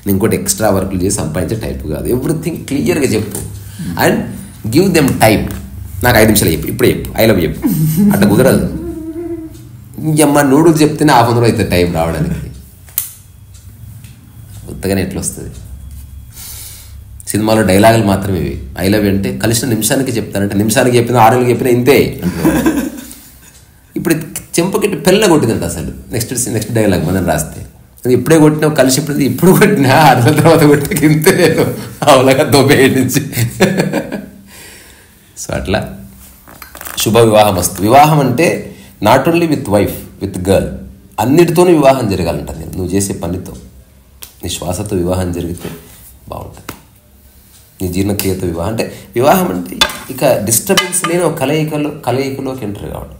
నేను ఇంకోటి ఎక్స్ట్రా వర్క్లు చేసి సంపాదించే టైప్ కాదు. ఎవ్రీథింగ్ క్లియర్గా చెప్పు అండ్ గివ్ దెమ్ టైం. నాకు 5 నిమిషాలు చెప్పు, ఇప్పుడే చెప్పు, ఐ లవ్ చెప్పు, అట్లా కుదరదు. ఇంకమ్మ నూడుల్స్ చెప్తేనే ½ రోజు అవుతుంది టైం రావడానికి. కొత్తగానే ఎట్లా వస్తుంది. సినిమాలో డైలాగులు మాత్రమే ఇవి. ఐ లవ్ అంటే కలిసిన నిమిషానికి చెప్తానంటే, నిమిషానికి చెప్పినా 6 నెలలకు చెప్పినా ఇంతే అంటున్నాడు. ఇప్పుడు చెంపకెట్టి పెళ్ళ కొట్టిందంట అసలు. నెక్స్ట్ డైలాగ్ మనం రాస్తే ఇప్పుడే కొట్టినావు, కలిసి ఇప్పుడు కొట్టినా 6 నెలల తర్వాత కొట్టి ఇంతే నేను అవలాగా దొబ్బేయ నుంచి. సో అట్లా శుభ వివాహం వస్తుంది. వివాహం అంటే not only with wife, with girl, అన్నిటితోనూ వివాహం జరగాలంట. నువ్వు చేసే పనితో, నీ శ్వాసతో వివాహం జరిగితే బాగుంటుంది. నీ జీర్ణక్రియతో వివాహం అంటే, వివాహం అంటే ఇక డిస్టర్బెన్స్ లేని ఒక కలయికలోకి ఎంటర్ కావడం.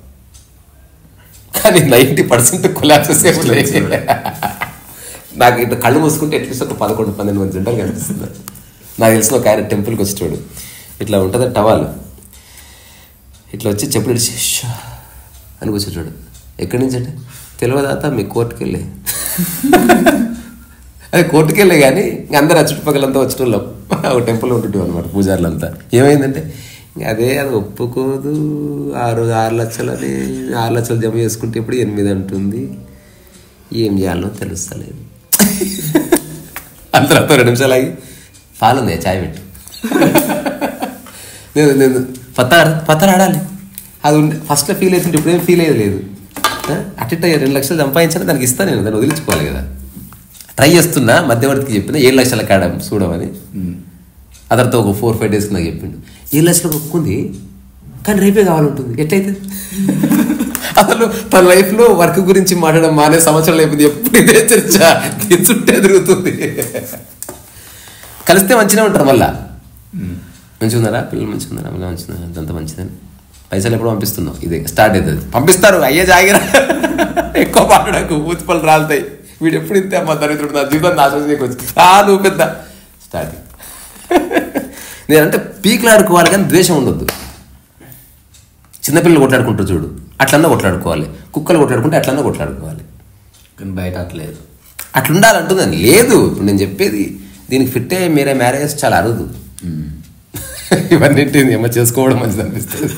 కానీ 90% కొలాప్సెస్ ఏమి. నాకు ఇట్లా కళ్ళు మూసుకుంటే అట్లీస్ట్ ఒక 11-12 మంది జంటలు కనిపిస్తుంది. నాకు తెలిసిన ఒక ఆయన టెంపుల్కి వచ్చి చూడు, ఇట్లా ఉంటుంది టవాల్, ఇట్లా వచ్చి చెప్పులు అని కూర్చోడు. ఎక్కడి నుంచి అంటే తెలియదాత మీ కోర్టుకి వెళ్ళే. అదే కోర్టుకి వెళ్ళే కానీ అందరూ ఆ చుట్టుపక్కలంతా వచ్చిన వాళ్ళం ఒక టెంపుల్లో ఉంటుంటాం అనమాట, పూజారులంతా. ఏమైందంటే అది ఒప్పుకోదు, 6 లక్షలని 6 లక్షలు జమ చేసుకుంటే ఇప్పుడు 8 అంటుంది, ఏం చేయాలో తెలుస్తలేదు. అంత 2 నిమిషాలు ఆగి పాలుంది చాయ్ పెట్టు, నేను పత్తారు ఆడాలి. అది ఉండే ఫస్ట్లో ఫీల్ అవుతుంటే ఇప్పుడేం ఫీల్ అయ్యేది లేదు. అట్ట 2 లక్షలు సంపాదించాను, దానికి ఇస్తాను నేను, దాన్ని వదిలించుకోవాలి కదా. ట్రై చేస్తున్నా, మధ్యవర్తికి చెప్పిన 7 లక్షల కాడ చూడమని. అదర్తో ఒక 4-5 డేస్కి నాకు చెప్పిండు 7 లక్షలకు ఒప్పుకుంది, కానీ రేపే కావాలంటుంది. ఎట్లయితే అసలు తన లైఫ్లో వర్క్ గురించి మాట్లాడడం మానే సంవత్సరాలు అయిపోయింది. ఎప్పుడు ఇదే చర్చ చుట్టే తిరుగుతుంది. కలిస్తే మంచిగా ఉంటారు, మళ్ళా మంచిగా ఉన్నారా, పిల్లలు మంచిగా ఉన్నారా, మళ్ళీ మంచిగా అంత మంచిదని. పైసలు ఎప్పుడు పంపిస్తున్నావు, ఇదే స్టార్ట్ అవుతుంది. పంపిస్తారు, అయ్యే జాగిరా, ఎక్కువ మాట్లాడకు, ఊతిపళ్ళు రాలుతాయి, వీడు ఎప్పుడు ఇంతే అమ్మ దరిద్రుడు, నా జీవితం నాశనం చేయకొచ్చు, నువ్వు పెద్ద స్టార్టింగ్. నేనంటే పీకులాడుకోవాలి కానీ ద్వేషం ఉండొద్దు. చిన్నపిల్లలు కొట్లాడుకుంటారు చూడు, అట్లన్నా కొట్లాడుకోవాలి. కుక్కలు కొట్లాడుకుంటే అట్లన్నా కొట్లాడుకోవాలి. కానీ బయట అట్లేదు, అట్లుండాలంటుందని లేదు. ఇప్పుడు నేను చెప్పేది దీనికి ఫిట్ అయ్యే మీరే మ్యారేజెస్ చాలా అరుదు. ఇవన్నింటిని ఏమో చేసుకోవడం మంచిది అనిపిస్తుంది.